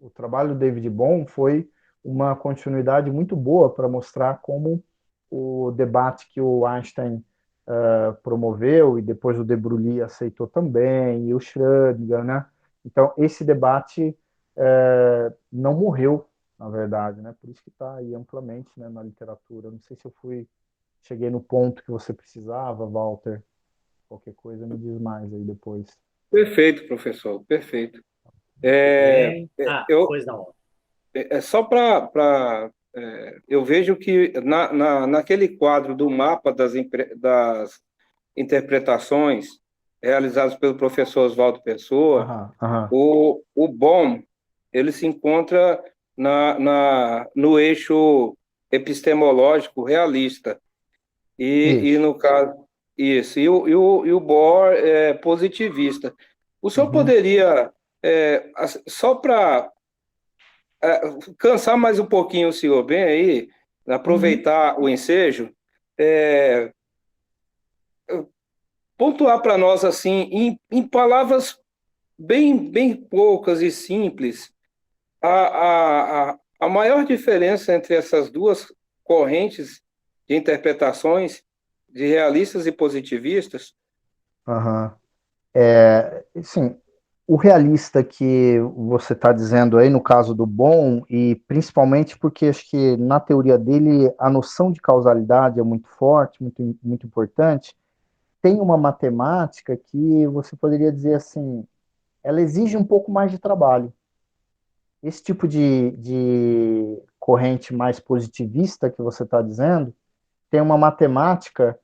B: O trabalho do David Bohm foi uma continuidade muito boa para mostrar como o debate que o Einstein promoveu e depois o de Broglie aceitou também, e o Schrödinger, né? Então, esse debate não morreu, na verdade, né? Por isso que está aí amplamente, né, na literatura. Não sei se cheguei no ponto que você precisava, Walter. Qualquer coisa me diz mais aí depois.
C: Perfeito, professor, perfeito.
A: Bem.
C: Eu,
A: Pois não.
C: só para. Eu vejo que naquele quadro do mapa das interpretações realizadas pelo professor Oswaldo Pessoa,
B: Aham, aham.
C: o Bohm ele se encontra no eixo epistemológico realista. E
B: Isso.
C: no caso, isso, e o Bohr é positivista. O senhor
B: Uhum,
C: poderia, só para cansar mais um pouquinho o senhor bem aí,
B: uhum.
C: aproveitar o ensejo, é, pontuar para nós, assim, em palavras bem poucas e simples, a maior diferença entre essas duas correntes de interpretações de realistas e positivistas.
B: Aham. Sim, o realista que você está dizendo aí, no caso do Bohm, e principalmente porque acho que na teoria dele a noção de causalidade é muito forte, muito importante, tem uma matemática que você poderia dizer assim, ela exige um pouco mais de trabalho. Esse tipo de corrente mais positivista que você está dizendo, tem uma matemática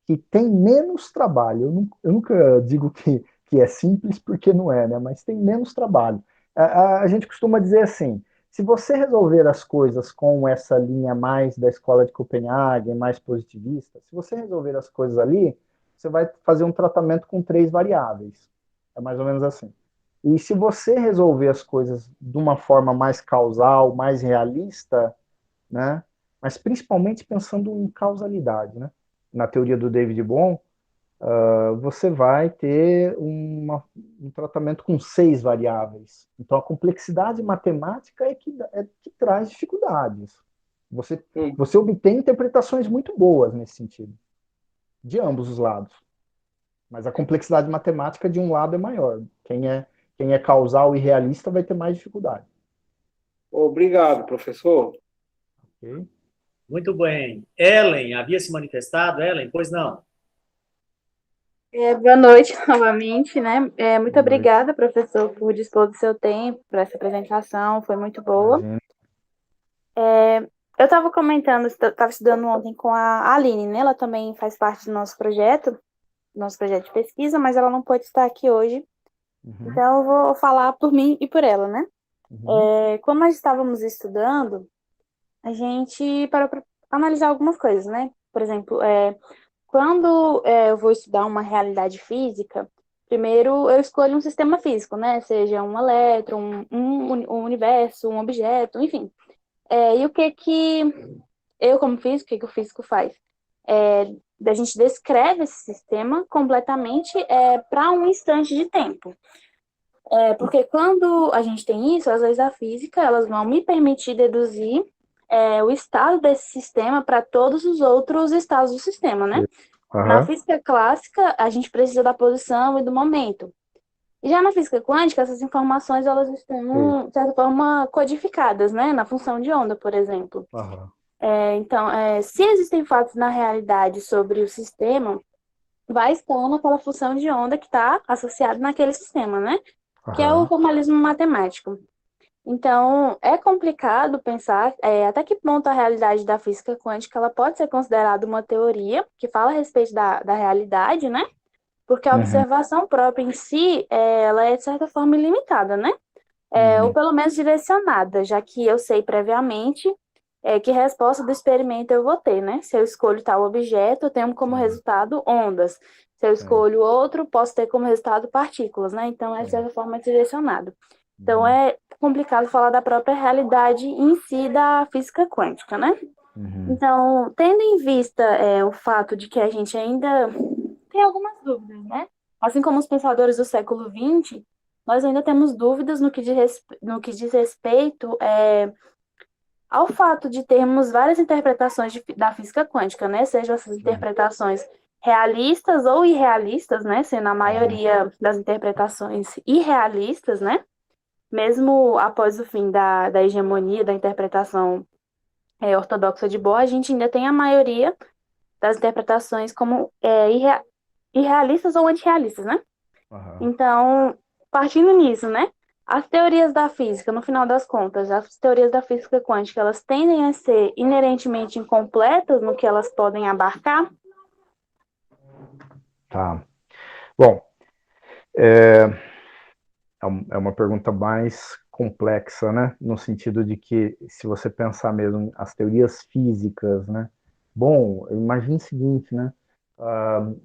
B: que tem menos trabalho. Eu nunca digo que é simples porque não é, né? Mas tem menos trabalho. A gente costuma dizer assim: se você resolver as coisas com essa linha mais da escola de Copenhague, mais positivista, se você resolver as coisas ali, você vai fazer um tratamento com 3 variáveis. É mais ou menos assim. E se você resolver as coisas de uma forma mais causal, mais realista, né? Mas principalmente pensando em causalidade, né? Na teoria do David Bohm, você vai ter um tratamento com 6 variáveis. Então, a complexidade matemática é que traz dificuldades. Você,
C: Hum.
B: você obtém interpretações muito boas nesse sentido, de ambos os lados. Mas a complexidade matemática de um lado é maior. Quem é causal e realista vai ter mais dificuldade.
C: Obrigado, professor.
B: Ok?
A: Muito bem. Ellen, havia se manifestado? Ellen, pois não.
D: Boa noite novamente, né? Muito
B: Boa noite.
D: obrigada, professor, por dispor do seu tempo para essa apresentação, foi muito boa.
B: Imagina.
D: Eu estava comentando, estava estudando ontem com a Aline, né? Ela também faz parte do nosso projeto de pesquisa, mas ela não pôde estar aqui hoje,
B: Uhum,
D: então eu vou falar por mim e por ela, né?
B: uhum,
D: Quando nós estávamos estudando, a gente parou para analisar algumas coisas, né? Por exemplo, quando eu vou estudar uma realidade física, primeiro eu escolho um sistema físico, né? Seja um elétron, um universo, um objeto, enfim. E o que eu, como físico, o que o físico faz? A gente descreve esse sistema completamente para um instante de tempo. Porque quando a gente tem isso, as leis da física, elas vão me permitir deduzir o estado desse sistema para todos os outros estados do sistema, né? Na
B: Aham.
D: física clássica, a gente precisa da posição e do momento. E já na física quântica, essas informações elas
B: Sei.
D: estão, de certa forma, codificadas, né? Na função de onda, por exemplo.
B: Aham.
D: Então, se existem fatos na realidade sobre o sistema, vai estar naquela função de onda que está associada naquele sistema, né? Que é o
B: Aham.
D: formalismo matemático. Então, é complicado pensar até que ponto a realidade da física quântica ela pode ser considerada uma teoria que fala a respeito da realidade, né? Porque a
B: Uhum.
D: observação própria em si, ela é de certa forma ilimitada, né? Ou
B: Uhum.
D: pelo menos direcionada, já que eu sei previamente que resposta do experimento eu vou ter, né? Se eu escolho tal objeto, eu tenho como
B: Sim,
D: resultado ondas. Se eu
B: sim,
D: escolho outro, posso ter como resultado partículas, né? Então, é de
B: sim.
D: certa forma direcionado. Então,
B: Uhum.
D: é complicado falar da própria realidade em si da física quântica, né?
B: Uhum.
D: Então, tendo em vista o fato de que a gente ainda tem algumas dúvidas, né? Assim como os pensadores do século XX, nós ainda temos dúvidas no que diz respeito ao fato de termos várias interpretações da física quântica, né? Sejam essas
B: Sim.
D: interpretações realistas ou irrealistas, né? Sendo a
B: Uhum.
D: maioria das interpretações irrealistas, né? Mesmo após o fim da hegemonia da interpretação ortodoxa de Bohr, a gente ainda tem a maioria das interpretações como irrealistas ou antirrealistas, né?
B: Aham.
D: Então, partindo nisso, né? As teorias da física, no final das contas, as teorias da física quântica, elas tendem a ser inerentemente incompletas no que elas podem abarcar?
B: Tá. Bom, é, é uma pergunta mais complexa, né? No sentido de que, se você pensar mesmo as teorias físicas, né? Bom, imagine o seguinte, né?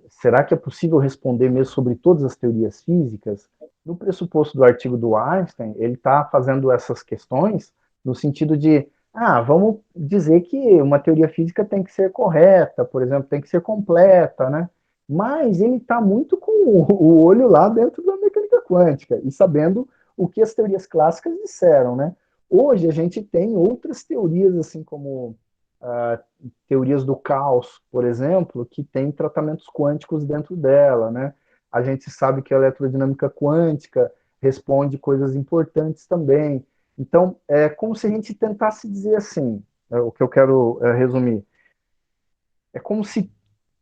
B: Será que é possível responder mesmo sobre todas as teorias físicas? No pressuposto do artigo do Einstein, ele está fazendo essas questões no sentido de, vamos dizer que uma teoria física tem que ser correta, por exemplo, tem que ser completa, né? Mas ele está muito com o olho lá dentro da mecânica quântica e sabendo o que as teorias clássicas disseram, né? Hoje a gente tem outras teorias, assim como teorias do caos, por exemplo, que tem tratamentos quânticos dentro dela, né? A gente sabe que a eletrodinâmica quântica responde coisas importantes também. Então, é como se a gente tentasse dizer assim, o que eu quero resumir, é como se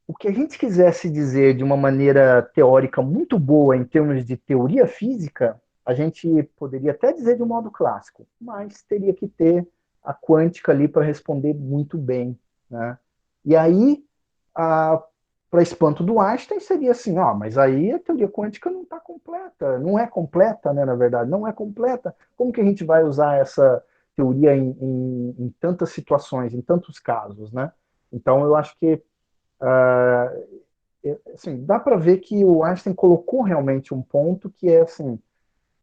B: o que a gente quisesse dizer de uma maneira teórica muito boa em termos de teoria física, a gente poderia até dizer de um modo clássico, mas teria que ter a quântica ali para responder muito bem, né? E aí, para espanto do Einstein, seria assim, mas aí a teoria quântica não está completa, não é completa, né, na verdade, não é completa. Como que a gente vai usar essa teoria em tantas situações, em tantos casos, né? Então, eu acho que assim, dá para ver que o Einstein colocou realmente um ponto que é assim,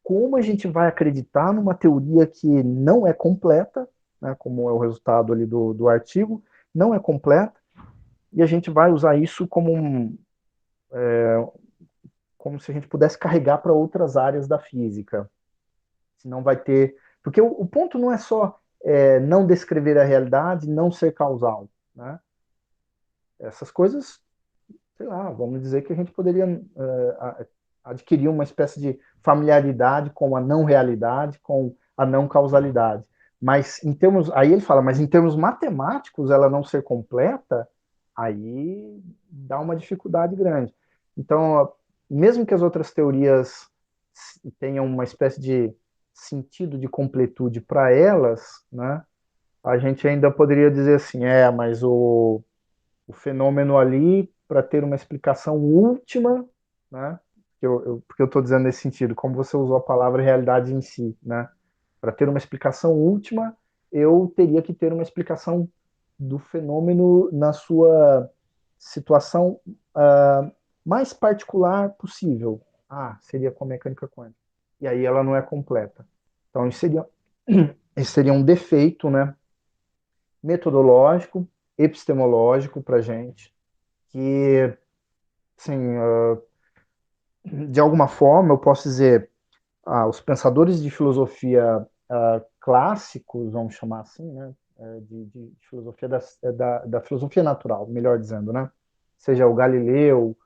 B: como a gente vai acreditar numa teoria que não é completa, né, como é o resultado ali do artigo, não é completa, e a gente vai usar isso como se a gente pudesse carregar para outras áreas da física. Senão vai ter. Porque o ponto não é só não descrever a realidade, não ser causal. Né? Essas coisas, sei lá, vamos dizer que a gente poderia adquirir uma espécie de familiaridade com a não realidade, com a não causalidade. Mas em termos, aí ele fala, mas em termos matemáticos ela não ser completa, aí dá uma dificuldade grande. Então, mesmo que as outras teorias tenham uma espécie de sentido de completude para elas, né, a gente ainda poderia dizer assim, mas o fenômeno ali, para ter uma explicação última, né? Porque eu estou dizendo nesse sentido, como você usou a palavra realidade em si, né? Para ter uma explicação última, eu teria que ter uma explicação do fenômeno na sua situação mais particular possível. Seria com a mecânica quântica. E aí ela não é completa. Então isso seria um defeito, né? Metodológico, epistemológico para a gente, que, assim, de alguma forma, eu posso dizer, os pensadores de filosofia clássicos, vamos chamar assim, né, de filosofia da filosofia natural, melhor dizendo, né, seja o Galileu,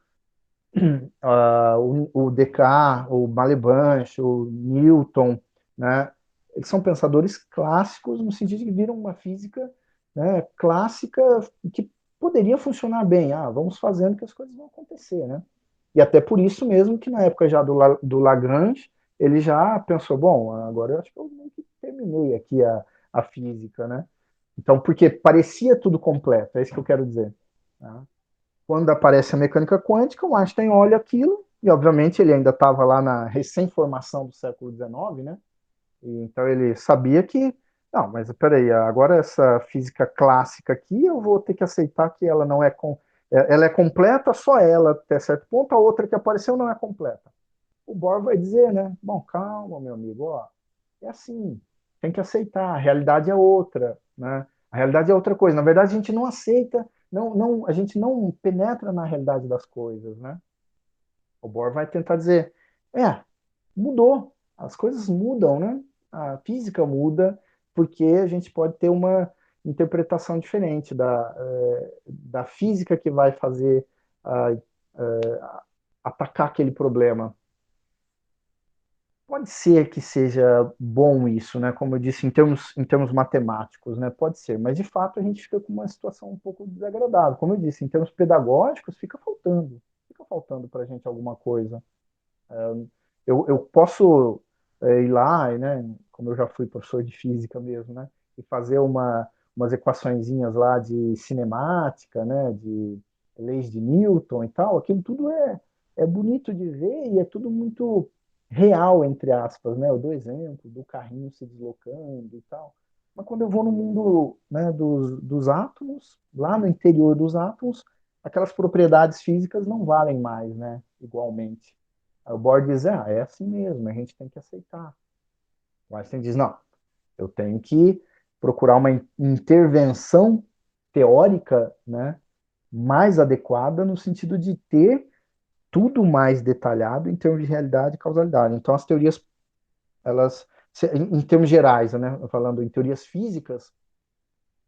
B: o Descartes, o Malebranche, o Newton, né? Eles são pensadores clássicos no sentido de que viram uma física, né, clássica que poderia funcionar bem. Vamos fazendo que as coisas vão acontecer, né? E até por isso mesmo que na época já do Lagrange, ele já pensou, bom, agora eu acho que eu meio que terminei aqui a física, né? Então, porque parecia tudo completo, é isso que eu quero dizer. Tá? Quando aparece a mecânica quântica, o Einstein olha aquilo, e obviamente ele ainda estava lá na recém-formação do século XIX, né? E, então ele sabia que, não, mas peraí, agora essa física clássica aqui, eu vou ter que aceitar que ela não ela é completa, só ela até certo ponto, a outra que apareceu não é completa. O Bohr vai dizer, né? Bom, calma, meu amigo, ó, é assim, tem que aceitar, a realidade é outra, né? A realidade é outra coisa. Na verdade, a gente não aceita, a gente não penetra na realidade das coisas, né? O Bohr vai tentar dizer, mudou, as coisas mudam, né? A física muda porque a gente pode ter uma interpretação diferente da física que vai fazer atacar aquele problema. Pode ser que seja bom isso, né? Como eu disse, em termos matemáticos, né? Pode ser, mas de fato a gente fica com uma situação um pouco desagradável. Como eu disse, em termos pedagógicos, fica faltando para a gente alguma coisa. Eu posso ir lá, né? Como eu já fui professor de física mesmo, né? E fazer umas equaçõezinhas lá de cinemática, né? De leis de Newton e tal. Aquilo tudo é bonito de ver e é tudo muito real, entre aspas, né? Eu dou exemplo do carrinho se deslocando e tal. Mas quando eu vou no mundo, né, dos átomos, lá no interior dos átomos, aquelas propriedades físicas não valem mais, né? Igualmente. Aí o Bohr diz, é assim mesmo, a gente tem que aceitar. O Einstein diz, não, eu tenho que procurar uma intervenção teórica, né, mais adequada no sentido de ter tudo mais detalhado em termos de realidade e causalidade. Então, as teorias, elas, em termos gerais, né, falando em teorias físicas,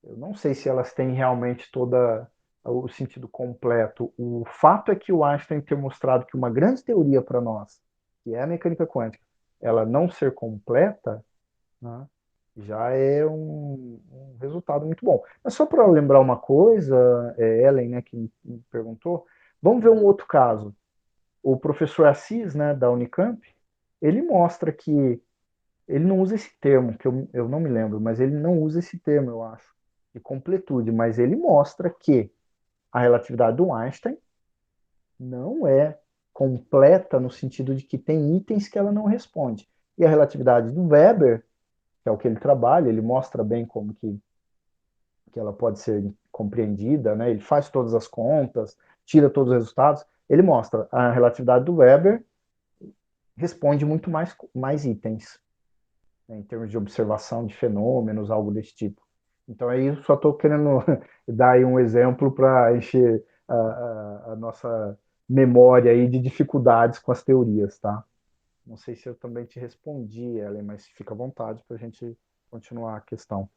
B: eu não sei se elas têm realmente toda o sentido completo. O fato é que o Einstein ter mostrado que uma grande teoria para nós, que é a mecânica quântica, ela não ser completa, né, já é um resultado muito bom. Mas só para lembrar uma coisa, Ellen, né, que me perguntou, vamos ver um outro caso. O professor Assis, né, da Unicamp, ele mostra que ele não usa esse termo, que eu não me lembro, mas ele não usa esse termo, eu acho, de completude, mas ele mostra que a relatividade do Einstein não é completa no sentido de que tem itens que ela não responde. E a relatividade do Weber, que é o que ele trabalha, ele mostra bem como que ela pode ser compreendida, né? Ele faz todas as contas, tira todos os resultados, ele mostra a relatividade do Weber responde muito mais itens, né, em termos de observação de fenômenos, algo desse tipo. Então aí eu só estou querendo dar aí um exemplo para encher a nossa memória aí de dificuldades com as teorias, tá? Não sei se eu também te respondi, Ellen, mas fica à vontade para a gente continuar a questão.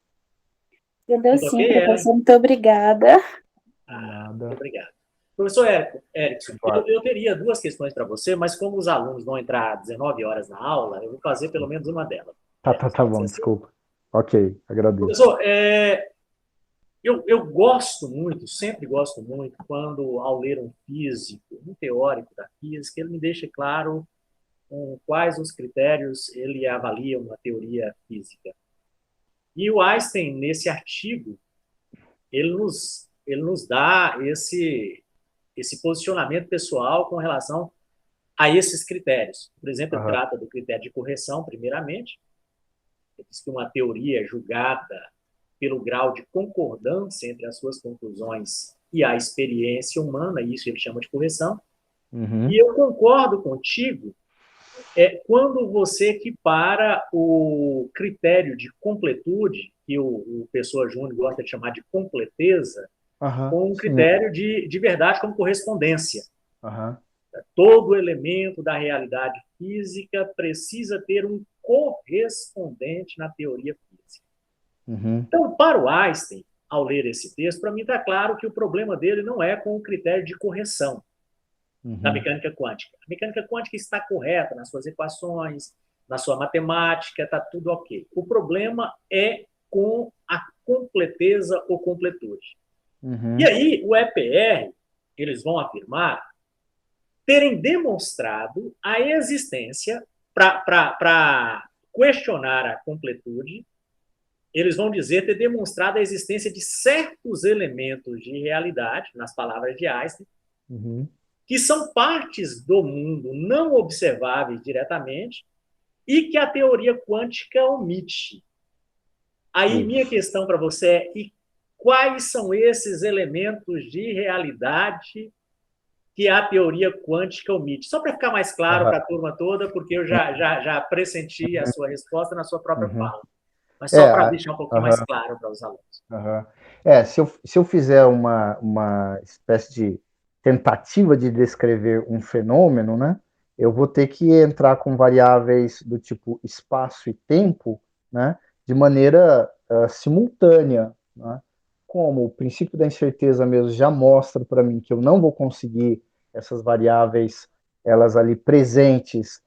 D: Entendeu
A: Tudo
D: sim,
A: ok, Ellen?
D: professor, muito obrigada.
B: Nada.
A: Muito obrigado. Professor Erickson, eu teria duas questões para você, mas como os alunos vão entrar às 19 horas na aula, eu vou fazer pelo menos uma delas.
B: Tá bom, desculpa. Ok, agradeço.
A: Professor, eu gosto muito, sempre gosto muito, quando ao ler um físico, um teórico da física, ele me deixa claro com quais os critérios ele avalia uma teoria física. E o Einstein, nesse artigo, ele nos dá esse posicionamento pessoal com relação a esses critérios. Por exemplo, ele trata do critério de correção, primeiramente. Ele diz que uma teoria é julgada pelo grau de concordância entre as suas conclusões e a experiência humana, isso ele chama de correção. E eu concordo contigo quando você equipara o critério de completude, que o Pessoa Júnior gosta de chamar de completeza, com um critério de verdade como correspondência. Todo elemento da realidade física precisa ter um correspondente na teoria física. Então, para o Einstein, ao ler esse texto, para mim está claro que o problema dele não é com o critério de correção da mecânica quântica. A mecânica quântica está correta nas suas equações, na sua matemática, está tudo ok. O problema é com a completeza ou completude. E aí, o EPR, eles vão afirmar terem demonstrado a existência, para questionar a completude, eles vão dizer ter demonstrado a existência de certos elementos de realidade, nas palavras de Einstein, que são partes do mundo não observáveis diretamente e que a teoria quântica omite. Aí, minha questão para você é, e quais são esses elementos de realidade que a teoria quântica omite? Só para ficar mais claro para a turma toda, porque eu já pressenti a sua resposta na sua própria fala. Mas só para deixar um pouquinho mais claro para os alunos.
B: Se eu fizer uma espécie de tentativa de descrever um fenômeno, né, eu vou ter que entrar com variáveis do tipo espaço e tempo, né, de maneira simultânea, né? Como o princípio da incerteza mesmo já mostra para mim que eu não vou conseguir essas variáveis, elas ali presentes,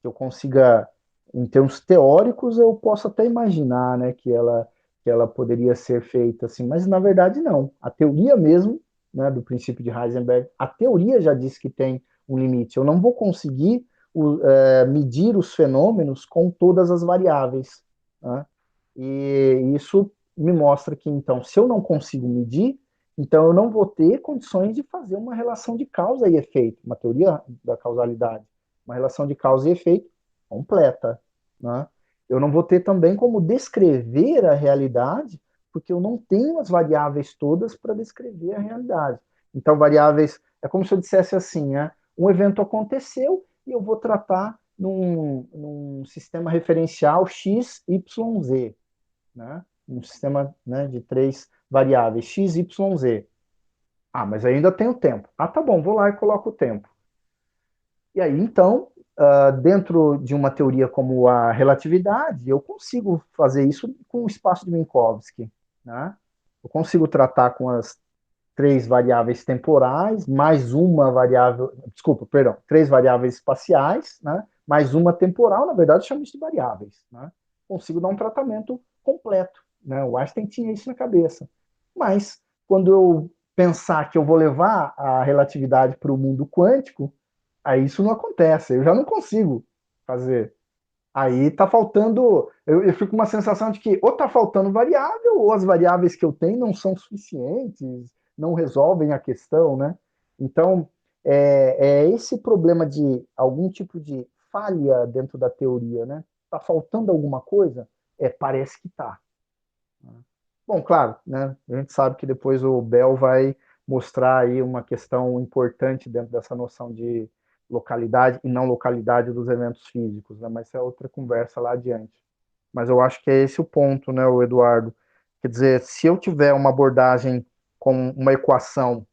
B: que eu consiga, em termos teóricos, eu posso até imaginar, né, que ela poderia ser feita assim, mas na verdade não. A teoria mesmo, né, do princípio de Heisenberg, a teoria já diz que tem um limite. Eu não vou conseguir medir os fenômenos com todas as variáveis, né? E isso me mostra que, então, se eu não consigo medir, então eu não vou ter condições de fazer uma relação de causa e efeito, uma teoria da causalidade, uma relação de causa e efeito completa, né? Eu não vou ter também como descrever a realidade, porque eu não tenho as variáveis todas para descrever a realidade. Então, variáveis, é como se eu dissesse assim, né? Um evento aconteceu e eu vou tratar num sistema referencial x, y, z, né? Um sistema, né, de 3 variáveis, x, y, z. Ah, mas ainda tem o tempo. Ah, tá bom, vou lá e coloco o tempo. E aí, então, dentro de uma teoria como a relatividade, eu consigo fazer isso com o espaço de Minkowski, né? Eu consigo tratar com as 3 variáveis temporais, mais uma variável, desculpa, perdão, 3 variáveis espaciais, né? Mais uma temporal, na verdade, eu chamo isso de variáveis, né? Consigo dar um tratamento completo, né? O Einstein tinha isso na cabeça. Mas, quando eu pensar que eu vou levar a relatividade para o mundo quântico, aí isso não acontece, eu já não consigo fazer. Aí tá faltando, eu fico com uma sensação de que ou tá faltando variável, ou as variáveis que eu tenho não são suficientes, não resolvem a questão, né? Então, é esse problema de algum tipo de falha dentro da teoria, né? Tá faltando alguma coisa? Parece que tá. Bom, claro, né? A gente sabe que depois o Bell vai mostrar aí uma questão importante dentro dessa noção de localidade e não localidade dos eventos físicos, né? Mas isso é outra conversa lá adiante. Mas eu acho que é esse o ponto, né, o Eduardo? Quer dizer, se eu tiver uma abordagem com uma equação,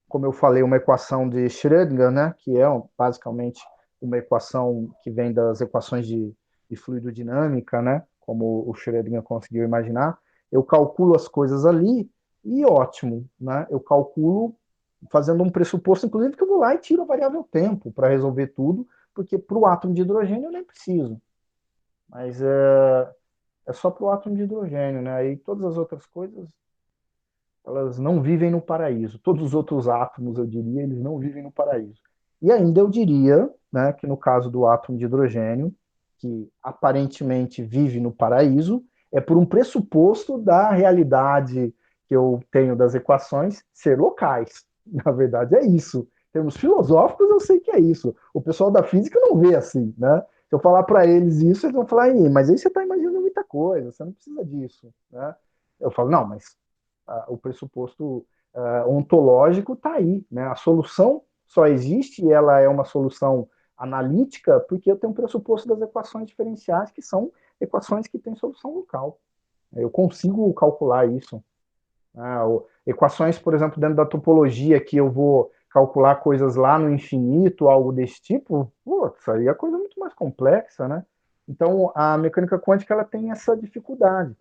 B: como eu falei, uma equação de Schrödinger, né, que é basicamente uma equação que vem das equações de fluidodinâmica, né, como o Schrödinger conseguiu imaginar, eu calculo as coisas ali e ótimo, né? Eu calculo fazendo um pressuposto, inclusive, que eu vou lá e tiro a variável tempo para resolver tudo, porque para o átomo de hidrogênio eu nem preciso. Mas é só para o átomo de hidrogênio, né? Aí todas as outras coisas, elas não vivem no paraíso. Todos os outros átomos, eu diria, eles não vivem no paraíso. E ainda eu diria, né, que no caso do átomo de hidrogênio, que aparentemente vive no paraíso, é por um pressuposto da realidade que eu tenho das equações ser locais. Na verdade, é isso. Em termos filosóficos, eu sei que é isso. O pessoal da física não vê assim, né? Se eu falar para eles isso, eles vão falar, mas aí você está imaginando muita coisa, você não precisa disso, né? Eu falo, não, mas o pressuposto ontológico está aí, né? A solução só existe e ela é uma solução analítica porque eu tenho um pressuposto das equações diferenciais que são equações que têm solução local. Eu consigo calcular isso. Equações, por exemplo, dentro da topologia, que eu vou calcular coisas lá no infinito, algo desse tipo, isso aí é coisa muito mais complexa, né? Então, a mecânica quântica ela tem essa dificuldade.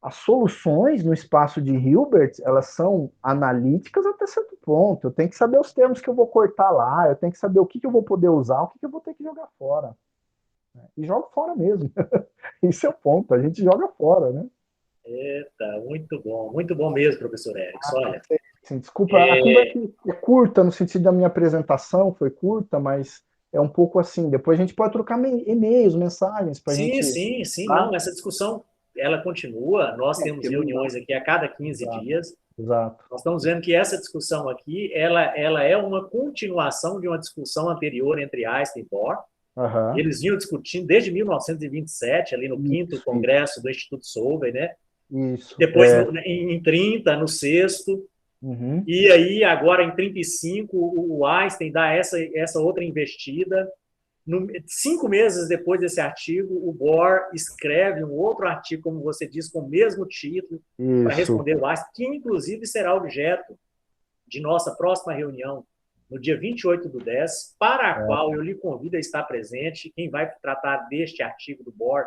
B: as soluções no espaço de Hilbert, elas são analíticas até certo ponto. Eu tenho que saber os termos que eu vou cortar lá, eu tenho que saber o que eu vou poder usar, o que eu vou ter que jogar fora. E jogo fora mesmo. Esse é o ponto, a gente joga fora, né?
A: Eita, muito bom mesmo, professor Erickson. Olha,
B: Sim, desculpa, a conversa é curta, no sentido da minha apresentação, foi curta, mas é um pouco assim. Depois a gente pode trocar e-mails, mensagens para a gente.
A: sim,
B: Tá?
A: não, essa discussão, ela continua, nós temos reuniões aqui a cada 15
B: Exato.
A: dias,
B: Exato.
A: nós estamos vendo que essa discussão aqui, ela é uma continuação de uma discussão anterior entre Einstein e Bohr.
B: Uhum.
A: Eles vinham discutindo desde 1927, ali no quinto congresso do Instituto Solvay, né?
B: Isso.
A: Depois, em 30, no sexto.
B: Uhum.
A: E aí, agora, em 35, o Einstein dá essa outra investida. 5 meses depois desse artigo, o Bohr escreve um outro artigo, como você disse, com o mesmo título, para responder o Einstein, que inclusive será objeto de nossa próxima reunião, no dia 28/10, para a qual eu lhe convido a estar presente. Quem vai tratar deste artigo do Bohr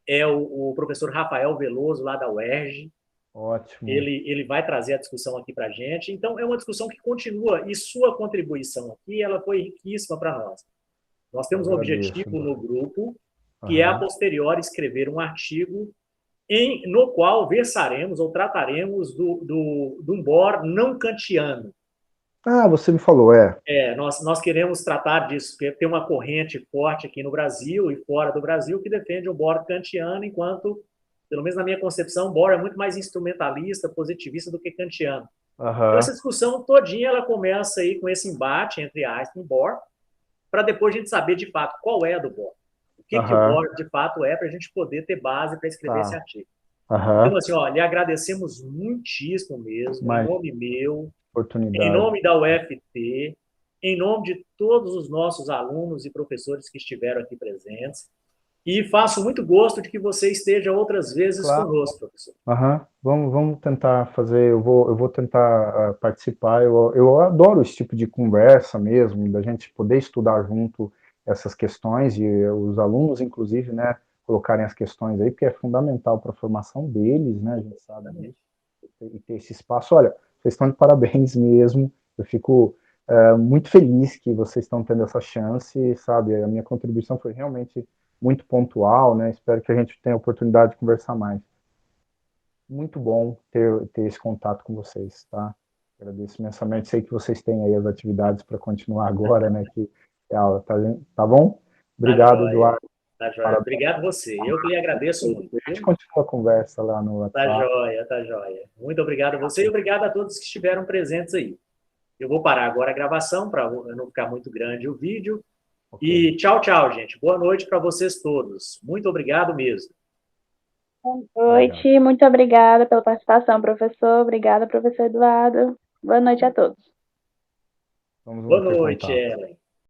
A: é o professor Rafael Veloso, lá da UERJ.
B: Ótimo.
A: Ele vai trazer a discussão aqui para a gente. Então, é uma discussão que continua, e sua contribuição aqui ela foi riquíssima para nós. Nós temos um objetivo no grupo, que é, a posteriori, escrever um artigo no qual versaremos ou trataremos do um Bohr não kantiano.
B: Ah, você me falou,
A: Nós queremos tratar disso, porque tem uma corrente forte aqui no Brasil e fora do Brasil que defende o Bohr kantiano, enquanto, pelo menos na minha concepção, Bohr é muito mais instrumentalista, positivista do que kantiano. Então, essa discussão todinha ela começa aí com esse embate entre Einstein e Bohr, para depois a gente saber de fato qual é a do Bohr. O que o Bohr de fato é, para a gente poder ter base para escrever esse artigo. Então, assim, lhe agradecemos muitíssimo mesmo, em nome meu, em nome da UFT, em nome de todos os nossos alunos e professores que estiveram aqui presentes. E faço muito gosto de que você esteja outras vezes conosco, professor.
B: Vamos tentar fazer, eu vou tentar participar. Eu adoro esse tipo de conversa mesmo, da gente poder estudar junto essas questões e os alunos, inclusive, né, colocarem as questões aí, porque é fundamental para a formação deles, né, a gente sabe disso, e ter esse espaço. Olha, vocês estão de parabéns mesmo, eu fico muito feliz que vocês estão tendo essa chance, sabe, a minha contribuição foi realmente muito pontual, né, espero que a gente tenha a oportunidade de conversar mais. Muito bom ter esse contato com vocês, tá? Agradeço imensamente, sei que vocês têm aí as atividades para continuar agora, né, que é aula, tá bom? Obrigado, Eduardo.
A: Tá joia. Obrigado você. Eu que lhe agradeço muito.
B: A gente continua a conversa lá no WhatsApp.
A: Tá joia. Muito obrigado a você e obrigado a todos que estiveram presentes aí. Eu vou parar agora a gravação para não ficar muito grande o vídeo. E tchau, gente. Boa noite para vocês todos. Muito obrigado mesmo.
D: Boa noite, muito obrigada pela participação, professor. Obrigada, professor Eduardo. Boa noite a todos.
B: Vamos
A: Boa noite, Ellen.